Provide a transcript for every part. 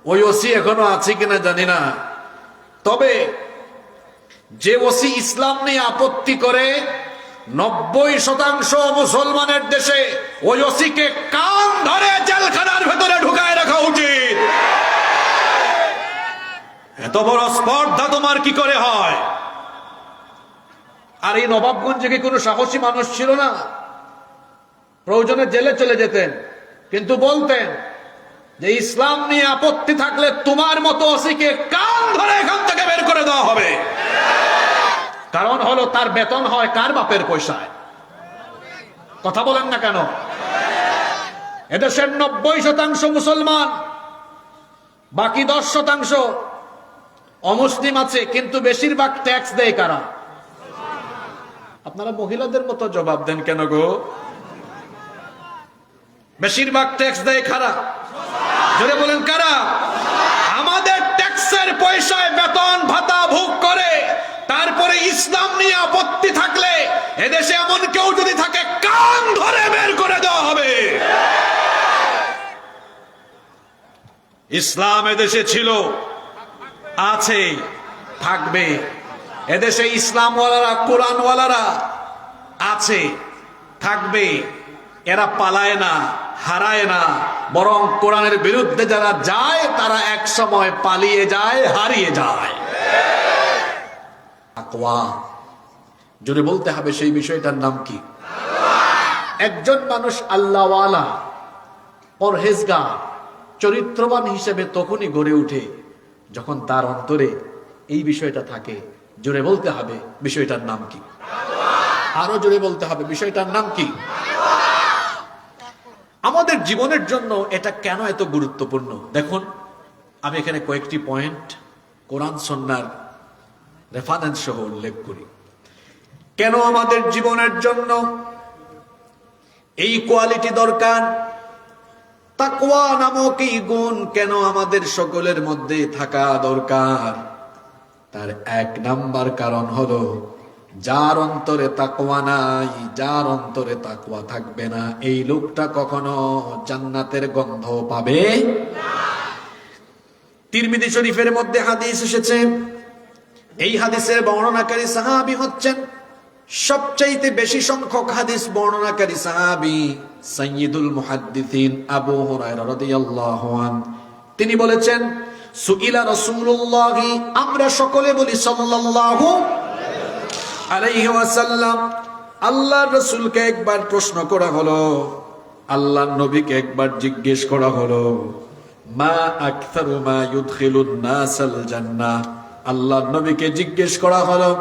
ওই ওসি এখনো আছে কিনা জানি না, তবে যে ওসি ইসলাম নিয়ে আপত্তি করে 90% মুসলমানের দেশে ওই ওসিকে কান ধরে জেলখানার ভেতরে ঢুকায় রাখা উচিত। এত বড় স্পর্ধা তোমার কি করে হয়? আর এই নবাবগঞ্জে কি কোনো সাহসী মানুষ ছিল না? প্রয়োজনে জেলে চলে যেতেন, কিন্তু বলতেন যে ইসলাম নিয়ে আপত্তি থাকলে তোমার মতো ওসিকে কান ধরে এখান থেকে বের করে দেওয়া হবে। কারণ হলো তার বেতন হয় কার বাপের পয়সায়? কথা বলেন না কেন? এদেশের 90% মুসলমান, বাকি 10% অমুসলিম আছে, কিন্তু বেশিরভাগ ট্যাক্স দেয় কারা? আপনারা মহিলাদের মতো জবাব দেন কেন গো? বেশিরভাগ ট্যাক্স দেয় কারা? জোরে বলেন কারা? আমাদের ট্যাক্সের পয়সায় বেতন ভাতা ভোগ করে, তারপরে ইসলাম নিয়ে আপত্তি থাকলে এদেশে এমন কেউ যদি থাকে কান ধরে বের করে দেওয়া হবে। ইসলাম এদেশে ছিল, আছে, থাকবে। এদেশে ইসলামওয়ালারা, কোরআনওয়ালারা আছে, থাকবে। এরা পালায় না, হারায় না, বরং কোরআনের বিরুদ্ধে যারা যায় তারা এক সময় পালিয়ে যায়, হারিয়ে যায়। তাকওয়া, জোরে বলতে হবে সেই বিষয়টার নাম কি? একজন মানুষ আল্লাহওয়ালা, পরহেজগার, চরিত্রবান হিসেবে তখনই গড়ে উঠে যখন তার অন্তরে এই বিষয়টা থাকে। জোরে বলতে হবে বিষয়টার নাম কি? আরো জোরে বলতে হবে বিষয়টার নাম কি? আমাদের জীবনের জন্য এটা কেন এত গুরুত্বপূর্ণ? দেখুন, আমি এখানে কয়েকটি পয়েন্ট কোরআন সুন্নাহর রেফারেন্স সহ উল্লেখ করি। কেন আমাদের জীবনের জন্য এই কোয়ালিটি দরকার? তাকওয়া নামক এই গুণ কেন আমাদের সকলের মধ্যে থাকা দরকার? তার এক নাম্বার কারণ হলো, যার অন্তরে তাকওয়া নাই, যার অন্তরে তাকওয়া থাকবে না, এই লোকটা কখনো জান্নাতের গন্ধ পাবে না। তিরমিজি শরীফের মধ্যে হাদিস এসেছে, এই হাদিসের বর্ণনাকারী সাহাবী হচ্ছেন সবচাইতে বেশি সংখ্যক হাদিস বর্ণনাকারী সাহাবী সাইয়্যিদুল মুহাদ্দিসিন আবু হুরায়রা রাদিয়াল্লাহু আনহু। তিনি বলেছেন, সুইলা রাসূলুল্লাহি, আমরা সকলে বলি সাল্লাল্লাহু আলাইহি ওয়াসাল্লাম, আল্লাহর রাসূলকে একবার প্রশ্ন করা হলো, আল্লাহর নবীকে একবার জিজ্ঞেস করা হলো, মা আকসারু মা ইউদখিলুন নাসাল জান্নাহ। আল্লাহর নবীকে জিজ্ঞেস করা হলো,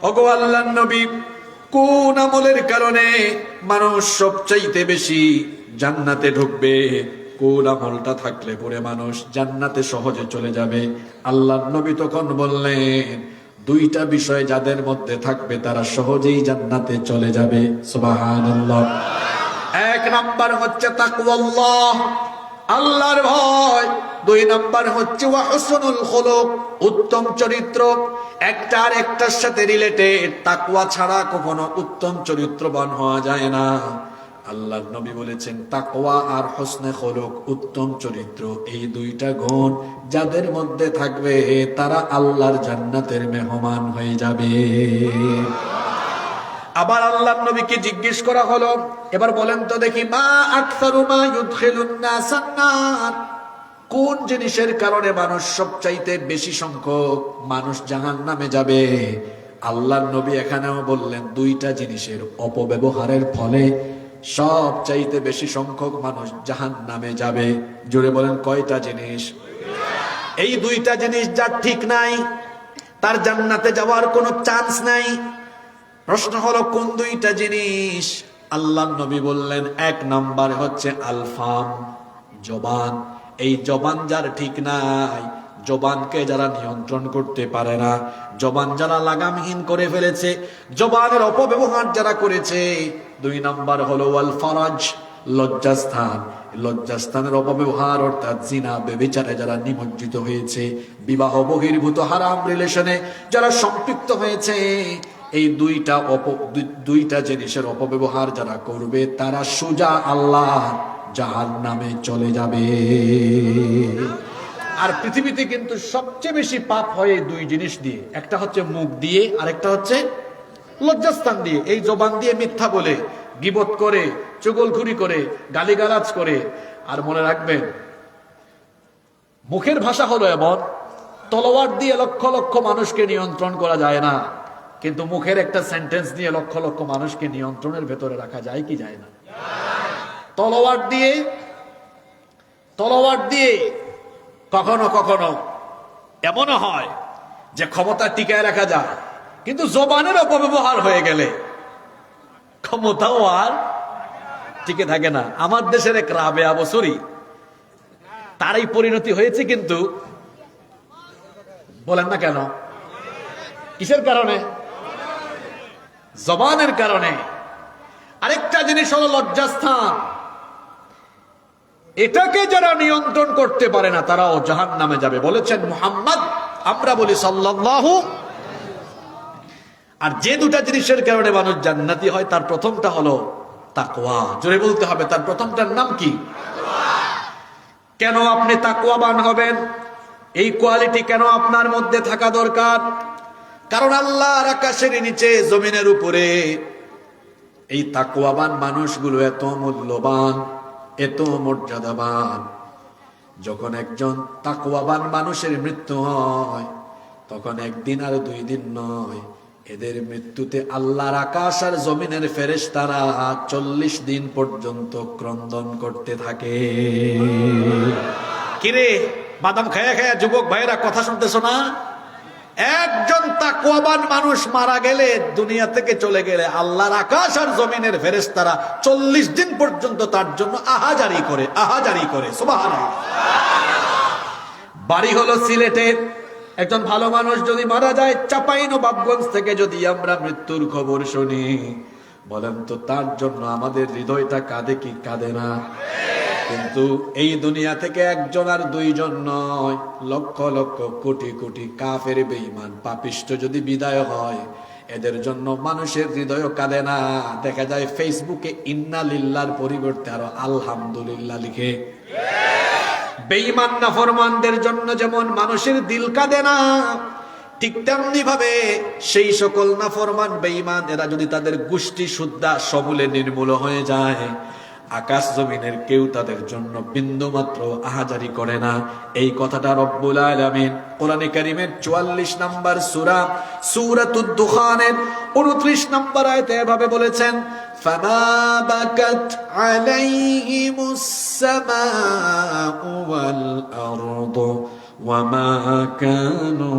ওগো আল্লাহর নবী, কোন আমলের কারণে মানুষ সবচাইতে বেশি জান্নাতে ঢুকবে? কোন আমলটা থাকলে পরে মানুষ জান্নাতে সহজে চলে যাবে? আল্লাহর নবী তখন বললেন, দুইটা বিষয় যাদের মধ্যে থাকবে তারা সহজেই জান্নাতে চলে যাবে। সুবহানাল্লাহ। এক নাম্বার হচ্ছে তাকওয়াল্লাহ, আল্লাহর ভয়। দুই নাম্বার হচ্ছে ওয়া হুসনুল খুলুক, উত্তম চরিত্র। একটার একটার সাথে রিলেটেড। তাকওয়া ছাড়া কখনো উত্তম চরিত্রবান হওয়া যায় না। আল্লাহর নবী বলেছেন, তাকওয়া আর হুসনে খুলুক, উত্তম চরিত্র, এই দুইটা গুণ যাদের মধ্যে থাকবে তারা আল্লাহর জান্নাতের মেহমান হয়ে যাবে। আবার আল্লাহর নবীকে জিজ্ঞেস করা হলো, এবার বলেন তো দেখি, মা আকসারু মা ইউদখিলুন নাসান নার, কোন জিনিসের কারণে মানুষ সবচাইতে বেশি সংখ্যক মানুষ জাহান্নামে যাবে? আল্লাহর নবী এখানেও বললেন, দুইটা জিনিসের অপব্যবহারের ফলে সবচাইতে বেশি সংখ্যক মানুষ জাহান্নামে যাবে। জোরে বলেন কয়টা জিনিস? এই দুইটা জিনিস যার ঠিক নাই তার জান্নাতে যাওয়ার কোনো চান্স নাই। প্রশ্ন হলো কোন দুইটা জিনিস? আল্লাহর নবী বললেন, এক নাম্বার হচ্ছে আলফাম, জবান। এই জবান যার ঠিক নাই, জবানকে যারা নিয়ন্ত্রণ করতে পারে না, জবান যারা লাগামহীন করে ফেলেছে, জবানের অপব্যবহার যারা করেছে। দুই নাম্বার হলো ওয়াল ফারাজ, লজ্জাস্থান। লজ্জাস্থানের অপব্যবহার অর্থাৎ জিনা, ব্যভিচারে যারা নিমজ্জিত হয়েছে, বিবাহ বহির্ভূত হারাম রিলেশনে যারা সম্পৃক্ত হয়েছে, এই দুইটা জিনিসের অপব্যবহার যারা করবে তারা সোজা আল্লাহ জাহান্নামে চলে যাবে। আর পৃথিবীতে কিন্তু সবচেয়ে বেশি পাপ হয় এই দুই জিনিস দিয়ে, একটা হচ্ছে মুখ দিয়ে আর একটা হচ্ছে লজ্জাস্থান দিয়ে। এই জবান দিয়ে মিথ্যা বলে, গীবত করে, চুগলখুরি করে, গালিগালাজ করে। আর মনে রাখবেন, মুখের ভাষা হলো এমন, তলোয়ার দিয়ে লক্ষ লক্ষ মানুষকে নিয়ন্ত্রণ করা যায় না, কিন্তু মুখের একটা সেন্টেন্স দিয়ে লক্ষ লক্ষ মানুষকে নিয়ন্ত্রণের ভেতরে রাখা যায় কি যায় না? তলোয়ার দিয়ে কখনো কখনো এমনও হয় যে ক্ষমতা টিকায় রাখা যায়, কিন্তু জবানের অপব্যবহার হয়ে গেলে ক্ষমতাও আর টিকে থাকে না। আমার দেশের এক রাবেয়া বছরই তারই পরিণতি হয়েছে, কিন্তু বলেন না কেন? কিসের কারণে? জবানের কারণে। আরেকটা জিনিস হলো লজ্জাস্থান। এটাকে যারা নিয়ন্ত্রণ করতে পারে না তারাও জাহান্নামে যাবে, বলেছেন মুহাম্মদ, আমরা বলি সাল্লাল্লাহু। আর যে দুটা জিনিসের কারণে মানুষ জান্নাতি হয় তার প্রথমটা হলো তাকওয়া। জোরে বলতে হবে, তার প্রথমটার নাম কি? কেন আপনি তাকওয়াবান হবেন? এই কোয়ালিটি কেন আপনার মধ্যে থাকা দরকার? কারণ আল্লাহর আকাশের নিচে জমিনের উপরে এই তাকওয়াবান মানুষগুলো এত মূল্যবান, এত মর্যাদাবান। যখন একজন তাকওয়াবান মানুষের মৃত্যু হয় তখন একদিন আর 2 দিন নয়, এদের মৃত্যুতে আল্লাহর আকাশ আর জমিনের ফেরেশতারা 40 দিন পর্যন্ত ক্রন্দন করতে থাকে। কিরে বাদাম খায়া খায়া যুবক ভাইয়েরা কথা শুনতেছো না? একজন তাকওয়াবান মানুষ মারা গেলে, দুনিয়া থেকে চলে গেলে, আল্লাহর আকাশ আর জমিনের ফেরেশতারা 40 দিন পর্যন্ত তার জন্য আহাজারি করে। সুবহানাল্লাহ। বাড়ি হলো সিলেটে, একজন ভালো মানুষ যদি মারা যায়, চাঁপাইনবাবগঞ্জ থেকে যদি আমরা মৃত্যুর খবর শুনি, বলেন তো তার জন্য আমাদের হৃদয়টা কাঁদে কি কাঁদে না? কিন্তু এই দুনিয়া থেকে একজন আর 2 জন নয়, লক্ষ লক্ষ কোটি কোটি কাফের বেঈমান পাপিষ্ঠ যদি বিদায় হয়, এদের জন্য মানুষের হৃদয় কাঁদে না। দেখা যায় ফেসবুকে ইন্না লিল্লাহর পরিবর্তে আরো আলহামদুলিল্লাহ লিখে। বেঈমান নাফরমানদের জন্য যেমন মানুষের দিল কাঁদে না, ঠিক তেমনি ভাবে সেই সকল নাফরমান বেঈমান এরা যদি তাদের গোষ্ঠী সুদ্ধা সমূলে নির্মূল হয়ে যায়, আকাশ জমিনের কেউ তাদের জন্য বিন্দু মাত্র আহাজারি করে না। এই কথাটা রব্বুল আলামিন কোরআনে কারীমের 44 নম্বর সূরা সূরাতুদ দুখানের 29 নম্বর আয়াতে এভাবে বলেছেন, ফামা বাকাত আলাইহিমুস সামাউ ওয়াল আরদু ওয়ামা কানু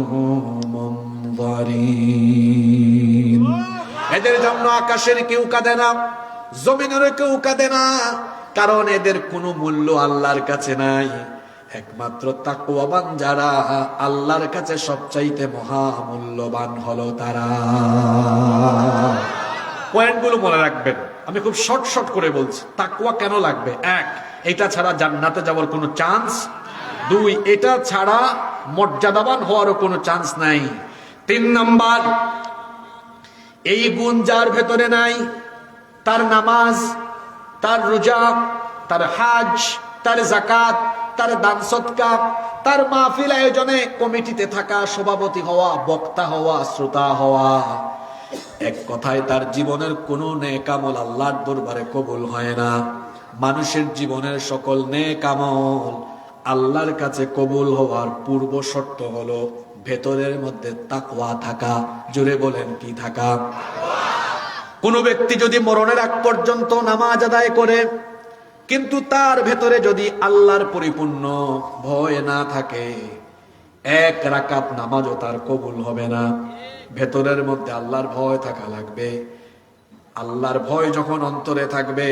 মুনযারিন। এদের জন্য আকাশের কেউ কাঁদে না, জমিনের কেউ কাঁদে না, কারণ এদের কোনো মূল্য আল্লাহর কাছে নাই। একমাত্র তাকওয়াবান যারা, আল্লাহর কাছে সবচাইতে মহামূল্যবান হলো তারা। পয়েন্টগুলো মনে রাখবেন, আমি খুব শর্ট করে বলছি। তাকওয়া কেন লাগবে? 1, এটা ছাড়া জান্নাতে যাওয়ার কোনো চান্স। 2, এটা ছাড়া মর্যাদাবান হওয়ারও কোনো চান্স নাই। 3 নাম্বার, এই গুণ যার ভেতরে নাই, তার নামাজ, তার রোজা, তার হাজ, তার যাকাত, তার দান সদকা, তার মাহফিল আয়োজনে কমিটিতে থাকা, সভাপতি হওয়া, বক্তা হওয়া, শ্রোতা হওয়া, এক কথায় তার জীবনের কোনো নেক আমল আল্লাহর দরবারে কবুল হয় না। মানুষের জীবনের সকল নেক আমল আল্লাহর কাছে কবুল হওয়ার পূর্ব শর্ত হলো ভেতরের মধ্যে তাকওয়া থাকা। জোরে বলেন, কি থাকা? কোন ব্যক্তি যদি মরণের আগ পর্যন্ত নামাজ আদায় করে, কিন্তু তার ভেতরে যদি আল্লাহর পরিপূর্ণ ভয় না থাকে, 1 রাকাত নামাজও তার কবুল হবে না। ভেতরের মধ্যে আল্লাহর ভয় থাকা লাগবে। আল্লাহর ভয় যখন অন্তরে থাকবে,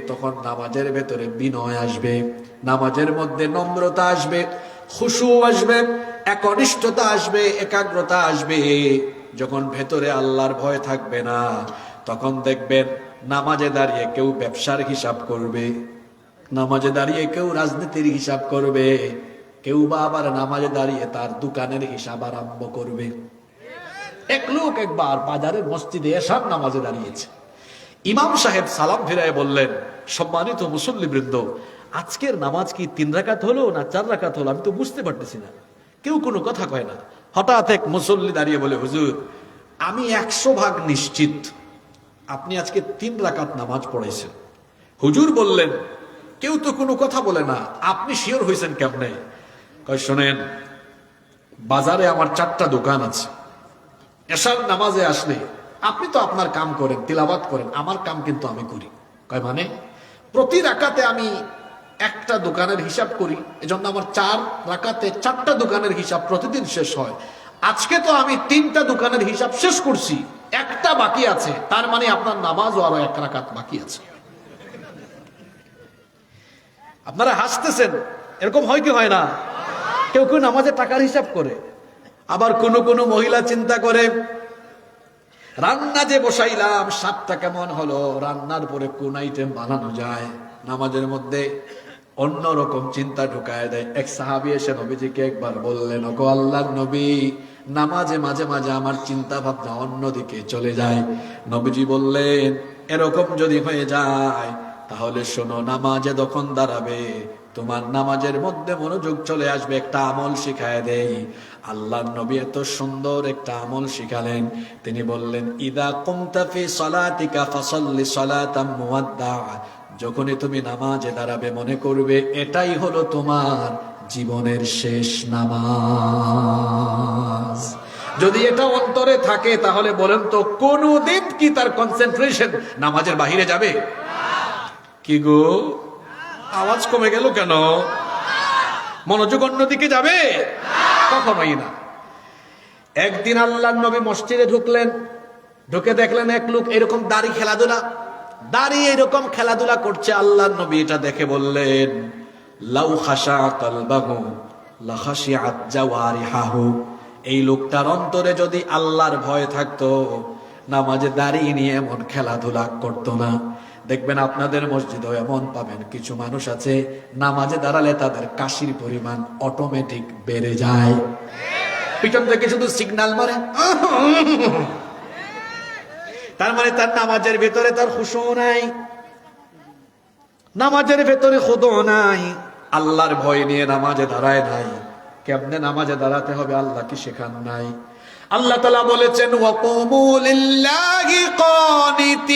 তখন নামাজের ভেতরে বিনয় আসবে, নামাজের মধ্যে নম্রতা আসবে, খুশু আসবে, একনিষ্ঠতা আসবে, একাগ্রতা আসবে। যখন ভেতরে আল্লাহর ভয় থাকবে না, তখন দেখবেন নামাজে দাঁড়িয়ে কেউ ব্যবসার হিসাব করবে, নামাজে দাঁড়িয়ে কেউ রাজনীতির হিসাব করবে, কেউ বা আবার নামাজে দাঁড়িয়ে তার দোকানের হিসাব আরম্ভ করবে। এক লোক একবার বাজারের মসজিদে এশার নামাজে দাঁড়িয়েছে। ইমাম সাহেব সালাম ফিরায় বললেন, সম্মানিত মুসল্লিবৃন্দ, আজকের নামাজ কি 3 রাকাত হলো না 4 রাকাত হলো, আমি তো বুঝতে পারতেছি না। কেউ কোনো কথা কয় না। হঠাৎ এক মুসল্লি দাঁড়িয়ে বলে, হুজুর আমি 100% নিশ্চিত আপনি আজকে 3 রাকাত নামাজ পড়াইছেন। হুজুর বললেন, কেউ তো কোনো কথা বলে না, আপনি শিওর হয়েছেন কেমনে? কয়, শোনেন, বাজারে আমার 4টা দোকান আছে। এশার নামাজে আসলে আপনি তো আপনার কাম করেন, তিলাওয়াত করেন, আমার কাম কিন্তু আমি করি। কয় মানে? প্রতি রাকাতে আমি একটা দোকানের হিসাব করি, এজন্য আমার 4 রাকাতে 4টা দোকানের হিসাব প্রতিদিন শেষ হয়। আজকে তো আমি 3টা দোকানের হিসাব শেষ করছি, একটা বাকি আছে, তার মানে আপনার নামাজও আরো 1 রাকাত বাকি আছে। আপনারা হাসতেছেন, এরকম হয় কি হয় না? কেউ কেউ নামাজে টাকার হিসাব করে। আবার কোন কোন মহিলা চিন্তা করে, রান্না যে বসাইলাম স্বাদটা কেমন হলো, রান্নার পরে কোন আইটেম বানানো যায়, নামাজের মধ্যে অন্যরকম চিন্তা ঢুকায় দেয়। এক সাহাবী এসে নবীজিকে একবার বললেন, ওগো আল্লাহর নবী, নামাজে মাঝে মাঝে আমার চিন্তা ভাবনা অন্যদিকে চলে যায়। নবীজি বললেন, এরকম যদি হয়ে যায় তাহলে শোনো, নামাজে যখন দাঁড়াবে তোমার নামাজের মধ্যে মনোযোগ চলে আসবে। একটা আমল শিখায় দেই। আল্লাহর নবী এত সুন্দর একটা আমল শিখালেন। তিনি বললেন, ইদা কুমতা ফি সালাতিকা ফাসাল্লি সালাতাম মুওয়াদ্দা। যখনই তুমি নামাজে দাঁড়াবে মনে করবে এটাই হলো তোমার জীবনের শেষ নামাজ। যদি এটা অন্তরে থাকে তাহলে বলেন তো, কোনদিন কি তার কনসেন্ট্রেশন নামাজের বাহিরে যাবে? কি গো, আওয়াজ কমে গেল কেন? মনোযোগ অন্যদিকে যাবে? কখনোই না। একদিন আল্লাহর নবী মসজিদে ঢুকলেন, ঢুকে দেখলেন এক লোক এরকম দাঁড়িয়ে এরকম খেলাধুলা করছে। আল্লাহর নবী এটা দেখে বললেন, লাউ খাশা কলবাহু লা খাশিআত জাওয়ারিহাহু। এই লোকটার অন্তরে যদি আল্লাহর ভয় থাকতো, নামাজে দাঁড়িয়ে নিয়ে এমন খেলাধুলা করতো না। দেখবেন আপনাদের মসজিদেও এমন পাবেন, কিছু মানুষ আছে নামাজে দাঁড়ালে তাদের কাশির পরিমাণ অটোমেটিক বেড়ে যায়। পিছন থেকে শুধু সিগন্যাল মারে, তার মানে তার নামাজের ভেতরে তার খুশু নাই, নামাজের ভেতরে খুদু নাই, আল্লাহর ভয় নিয়ে নামাজে দাঁড়ায় নাই। কেমনে নামাজে দাঁড়াতে হবে আল্লাহ কি শেখান নাই? আল্লাহ তাআলা বলেছেন, ওয়াকুমু লিল্লাহি কানিতিন।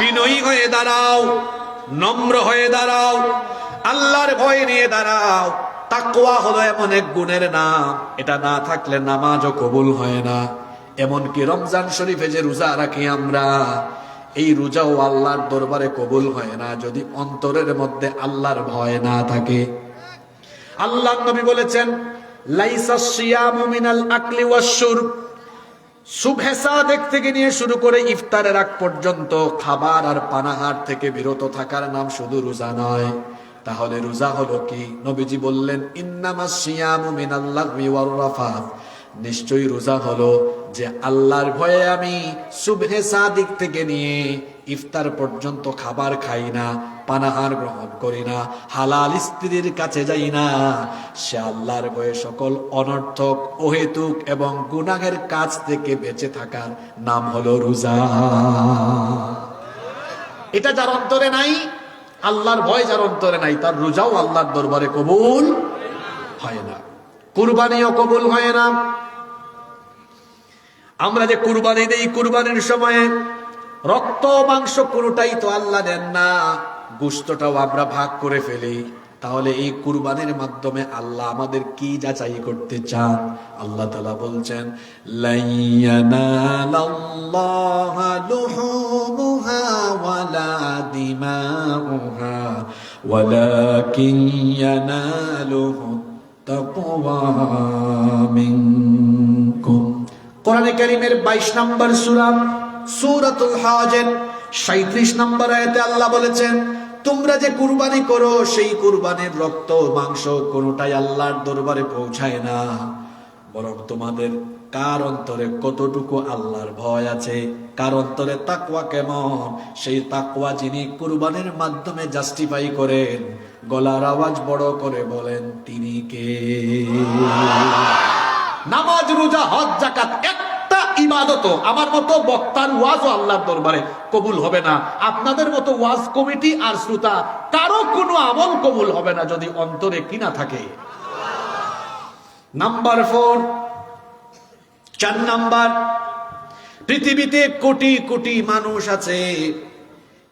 বিনয়ী হয়ে দাঁড়াও, নম্র হয়ে দাঁড়াও, আল্লাহর ভয় নিয়ে দাঁড়াও। তাকওয়া হলো এমন এক গুণের নাম, এটা না থাকলে নামাজও কবুল হয় না। এমনকি রমজান শরীফে যে রোজা রাখি আমরা, এই রোজাও আল্লাহর দরবারে কবুল হয় না যদি অন্তরের মধ্যে আল্লাহর ভয় না থাকে। আল্লাহর নবী বলেছেন, লাইসা সিয়ামু মিনাল আকলি ওয়াশ শুরব। সুবহে সাদেক থেকে নিয়ে শুরু করে ইফতারের আগ পর্যন্ত খাবার আর পানাহার থেকে বিরত থাকার নাম শুধু রোজা নয়। তাহলে রোজা হলো কি? নবীজি বললেন, ইন্নামাস সিয়ামু মিনাল্লাগহি ওয়ার রাফাত। নিশ্চয়ই রোজা হলো যে আল্লাহর ভয়ে আমি সুবহে সাদিক থেকে নিয়ে ইফতার পর্যন্ত খাবার খাই না, পানাহার গ্রহণ করি না, হালাল স্ত্রীর কাছে যাই না। সে আল্লাহর ভয়ে সকল অনর্থক, অহেতুক এবং গুনাহের কাজ থেকে বেঁচে থাকার নাম হলো রোজা। এটা যার অন্তরে নাই, আল্লাহর ভয় যার অন্তরে নাই, তার রোজাও আল্লাহর দরবারে কবুল হয় না, কুরবানিও কবুল হয় না। আমরা যে কুরবানি দেই, কুরবানির সময়ে রক্ত মাংস কোনটাই তো আল্লাহ দেন না, গোশতটাও আমরা ভাগ করে ফেলি। তাহলে এই কুরবানির মাধ্যমে আল্লাহ আমাদের কি যাচাই করতে চান? আল্লাহ তাআলা বলছেন, লাইয়ানালাল্লাহা লুহুমুহা ওয়ালা দিমাউহা ওয়ালাকিন ইয়ানালুহু তাকওয়া মিনকুম। কোরআনে কারীমের 22 নম্বর সূরা সূরাতুল হজের 37 নম্বর আয়াতে আল্লাহ বলেছেন, তোমরা যে কুরবানি করো সেই কুরবানির রক্ত মাংস কোনটাই আল্লাহর দরবারে পৌঁছায় না, বরং তোমাদের কার অন্তরে কতটুকু আল্লাহর ভয় আছে, কার অন্তরে তাকওয়া কেমন, সেই তাকওয়া যিনি কুরবানির মাধ্যমে জাস্টিফাই করেন, গলার আওয়াজ বড় করে বলেন, তিনি কে? নামাজ, রোজা, হজ, যাকাত একটা প্রত্যেকটা ইবাদত, আমার মতো বক্তার ওয়াজও আল্লাহর দরবারে কবুল হবে না, আপনাদের মতো ওয়াজ কমিটি আর শ্রোতা কারো কোনো আমল কবুল হবে না যদি অন্তরে কি না থাকে। নাম্বার 4, 4 নাম্বার, পৃথিবীতে কোটি কোটি মানুষ আছে,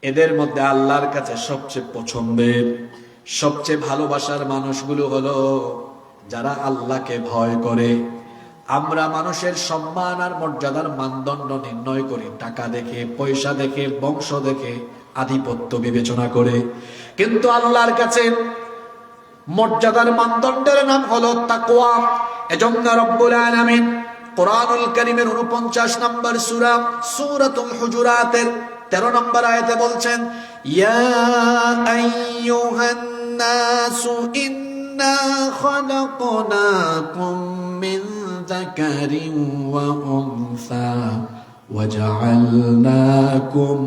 এদের মধ্যে আল্লাহর কাছে সবচেয়ে পছন্দের, সবচেয়ে ভালোবাসার মানুষগুলো হলো যারা আল্লাহকে ভয় করে। আমরা মানুষের সম্মান আর মর্যাদার মানদণ্ড নির্ণয় করি টাকা দেখে, পয়সা দেখে, বংশ দেখে, আধিপত্য বিবেচনা করে, কিন্তু আল্লাহর কাছে মর্যাদার মানদণ্ডের নাম হলো তাকওয়া। এজন্য রব্বুল আলামিন কোরআনুল কারীমের 49 নম্বর সূরা সূরাতুল হুজুরাতের 13 নম্বর আয়াতে বলছেন, ইয়া আইয়ুহান নাসু ইন্না খালাকনাকুম মিন যাকারিন ওয়া উনসা وجعلناكم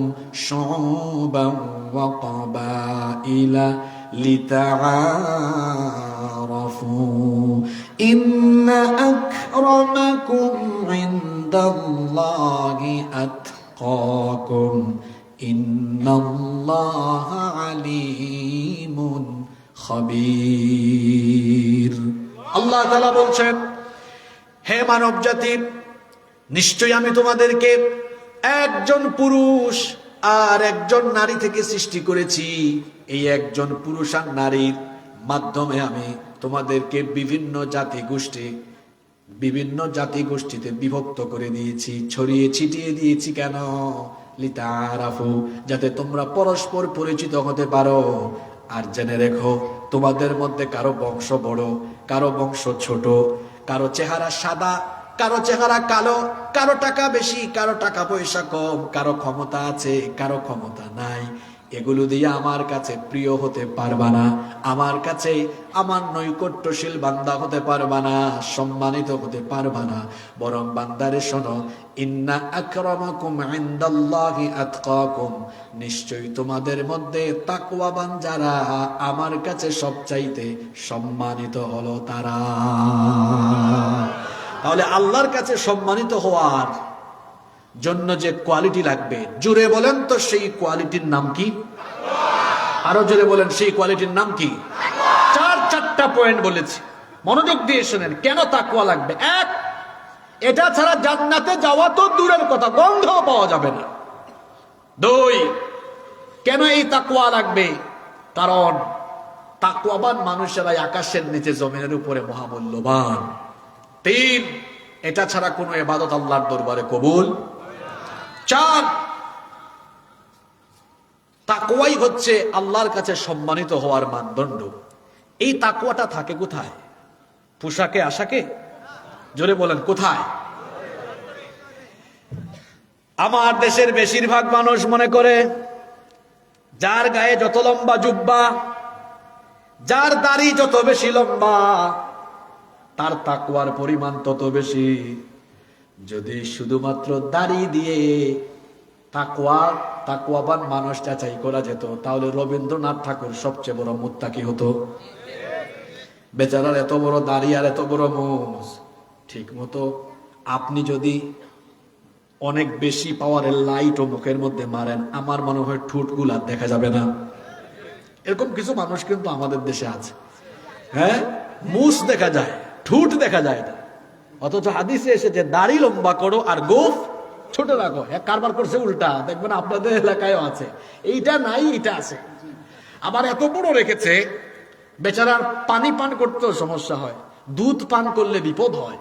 شعوبا وقبائل لتعارفوا إن أكرمكم عند الله أتقاكم إن الله عليم خبير। আল্লাহ তাআলা বলছেন, হে মানব জাতি, নিশ্চয়ই আমি তোমাদেরকে একজন পুরুষ আর একজন নারী থেকে সৃষ্টি করেছি। এই একজন পুরুষ আর নারীর মাধ্যমে আমি তোমাদেরকে বিভিন্ন জাতিগোষ্ঠীতে বিভক্ত করে দিয়েছি, ছড়িয়ে ছিটিয়ে দিয়েছি। কেন? লিতারাফু, যাতে তোমরা পরস্পর পরিচিত হতে পারো। আর জেনে রেখো, তোমাদের মধ্যে কারো বংশ বড়, কারো বংশ ছোট, কারো চেহারা সাদা, কারো চেহারা কালো, কারো টাকা বেশি, কারো টাকা পয়সা কম, কারো ক্ষমতা আছে, কারো ক্ষমতা নাই। এগুলো দিয়ে আমার কাছে প্রিয় হতে পারবা না, আমার কাছে আমার নৈকট্যশীল বান্দা হতে পারবা না, সম্মানিত হতে পারবা না। বরং বান্দারে শোনো, ইন্না আকরামাকুম ইনদাল্লাহি আতকাকুম, নিশ্চয়ই তোমাদের মধ্যে তাকওয়াবান যারা, আমার কাছে সবচাইতে সম্মানিত হলো তারা। তাহলে আল্লাহর কাছে সম্মানিত হওয়ার জন্য যে কোয়ালিটি লাগবে, জোরে বলেন তো সেই কোয়ালিটির নাম কি? আরো জোরে বলেন, সেই কোয়ালিটির নাম কি? 4টা পয়েন্ট বলেছি, মনোযোগ দিয়ে শুনেন। কেন তাকওয়া লাগবে? 1, এটা ছাড়া জান্নাতে যাওয়া তো দূরের কথা, গন্ধ পাওয়া যাবে না। 2, কেন এই তাকওয়া লাগবে? কারণ তাকওয়াবান মানুষেরাই আকাশের নিচে জমিনের উপরে মহামূল্যবান। 3, এটা ছাড়া কোনো ইবাদত আল্লাহর দরবারে কবুল। 4, তাকওয়াই হচ্ছে আল্লাহর কাছে সম্মানিত হওয়ার মানদণ্ড। এই তাকওয়াটা থাকে কোথায়? পোশাকে আশাকে? জোরে বলেন, কোথায়? আমার দেশের বেশিরভাগ মানুষ মনে করে যার গায়ে যত লম্বা জুব্বা, যার দাড়ি যত বেশি লম্বা, তার তাকওয়ার পরিমাণ তত বেশি। যদি শুধুমাত্র দাড়ি দিয়ে তাকওয়াবান মানুষ যাচাই করা যেত, তাহলে রবীন্দ্রনাথ ঠাকুর সবচেয়ে বড় মুত্তাকি হতো। বেচারার এত বড় দাড়ি আর এত বড় মুখ। ঠিক মতো আপনি যদি অনেক বেশি পাওয়ারের লাইট ও মুখের মধ্যে মারেন, আমার মনে হয় ঠোঁটগুলা দেখা যাবে না। এরকম কিছু মানুষ কিন্তু আমাদের দেশে আছে। হ্যাঁ, মুছ দেখা যায়, ঠোঁট দেখা যায় না। অথচ হাদিসে এসেছে দাড়ি লম্বা করো আর গোঁফ ছোট রাখো। কারবার করছে উল্টা, দেখবেন আপনাদের এলাকায়ও আছে। এইটা নাই, এটা আছে। আবার এত বড় রেখেছে, বেচারার পানি পান করতেও সমস্যা হয়, দুধ পান করলে বিপদ হয়।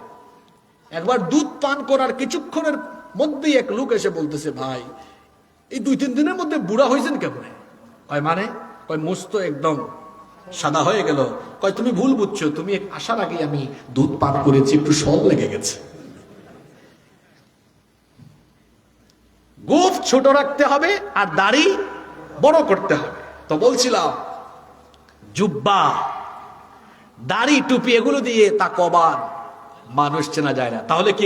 একবার দুধ পান করার কিছুক্ষণের মধ্যেই এক লোক এসে বলতেছে, ভাই এই 2-3 দিনের মধ্যে বুড়া হয়েছেন কেমনে? মানে মুস্ত একদম সাদা হয়ে গেল। তুমি ভুল বুঝছো, তুমি আসার আগে আমি দুধ পান করেছি, একটু সল লেগে গেছে। গোঁফ ছোট রাখতে হবে আর দাড়ি বড় করতে হবে। তো বলছিলাম, জুব্বা, দাড়ি, টুপি এগুলো দিয়ে তাকওয়াবান মানুষ চেনা যায় না। তাহলে কি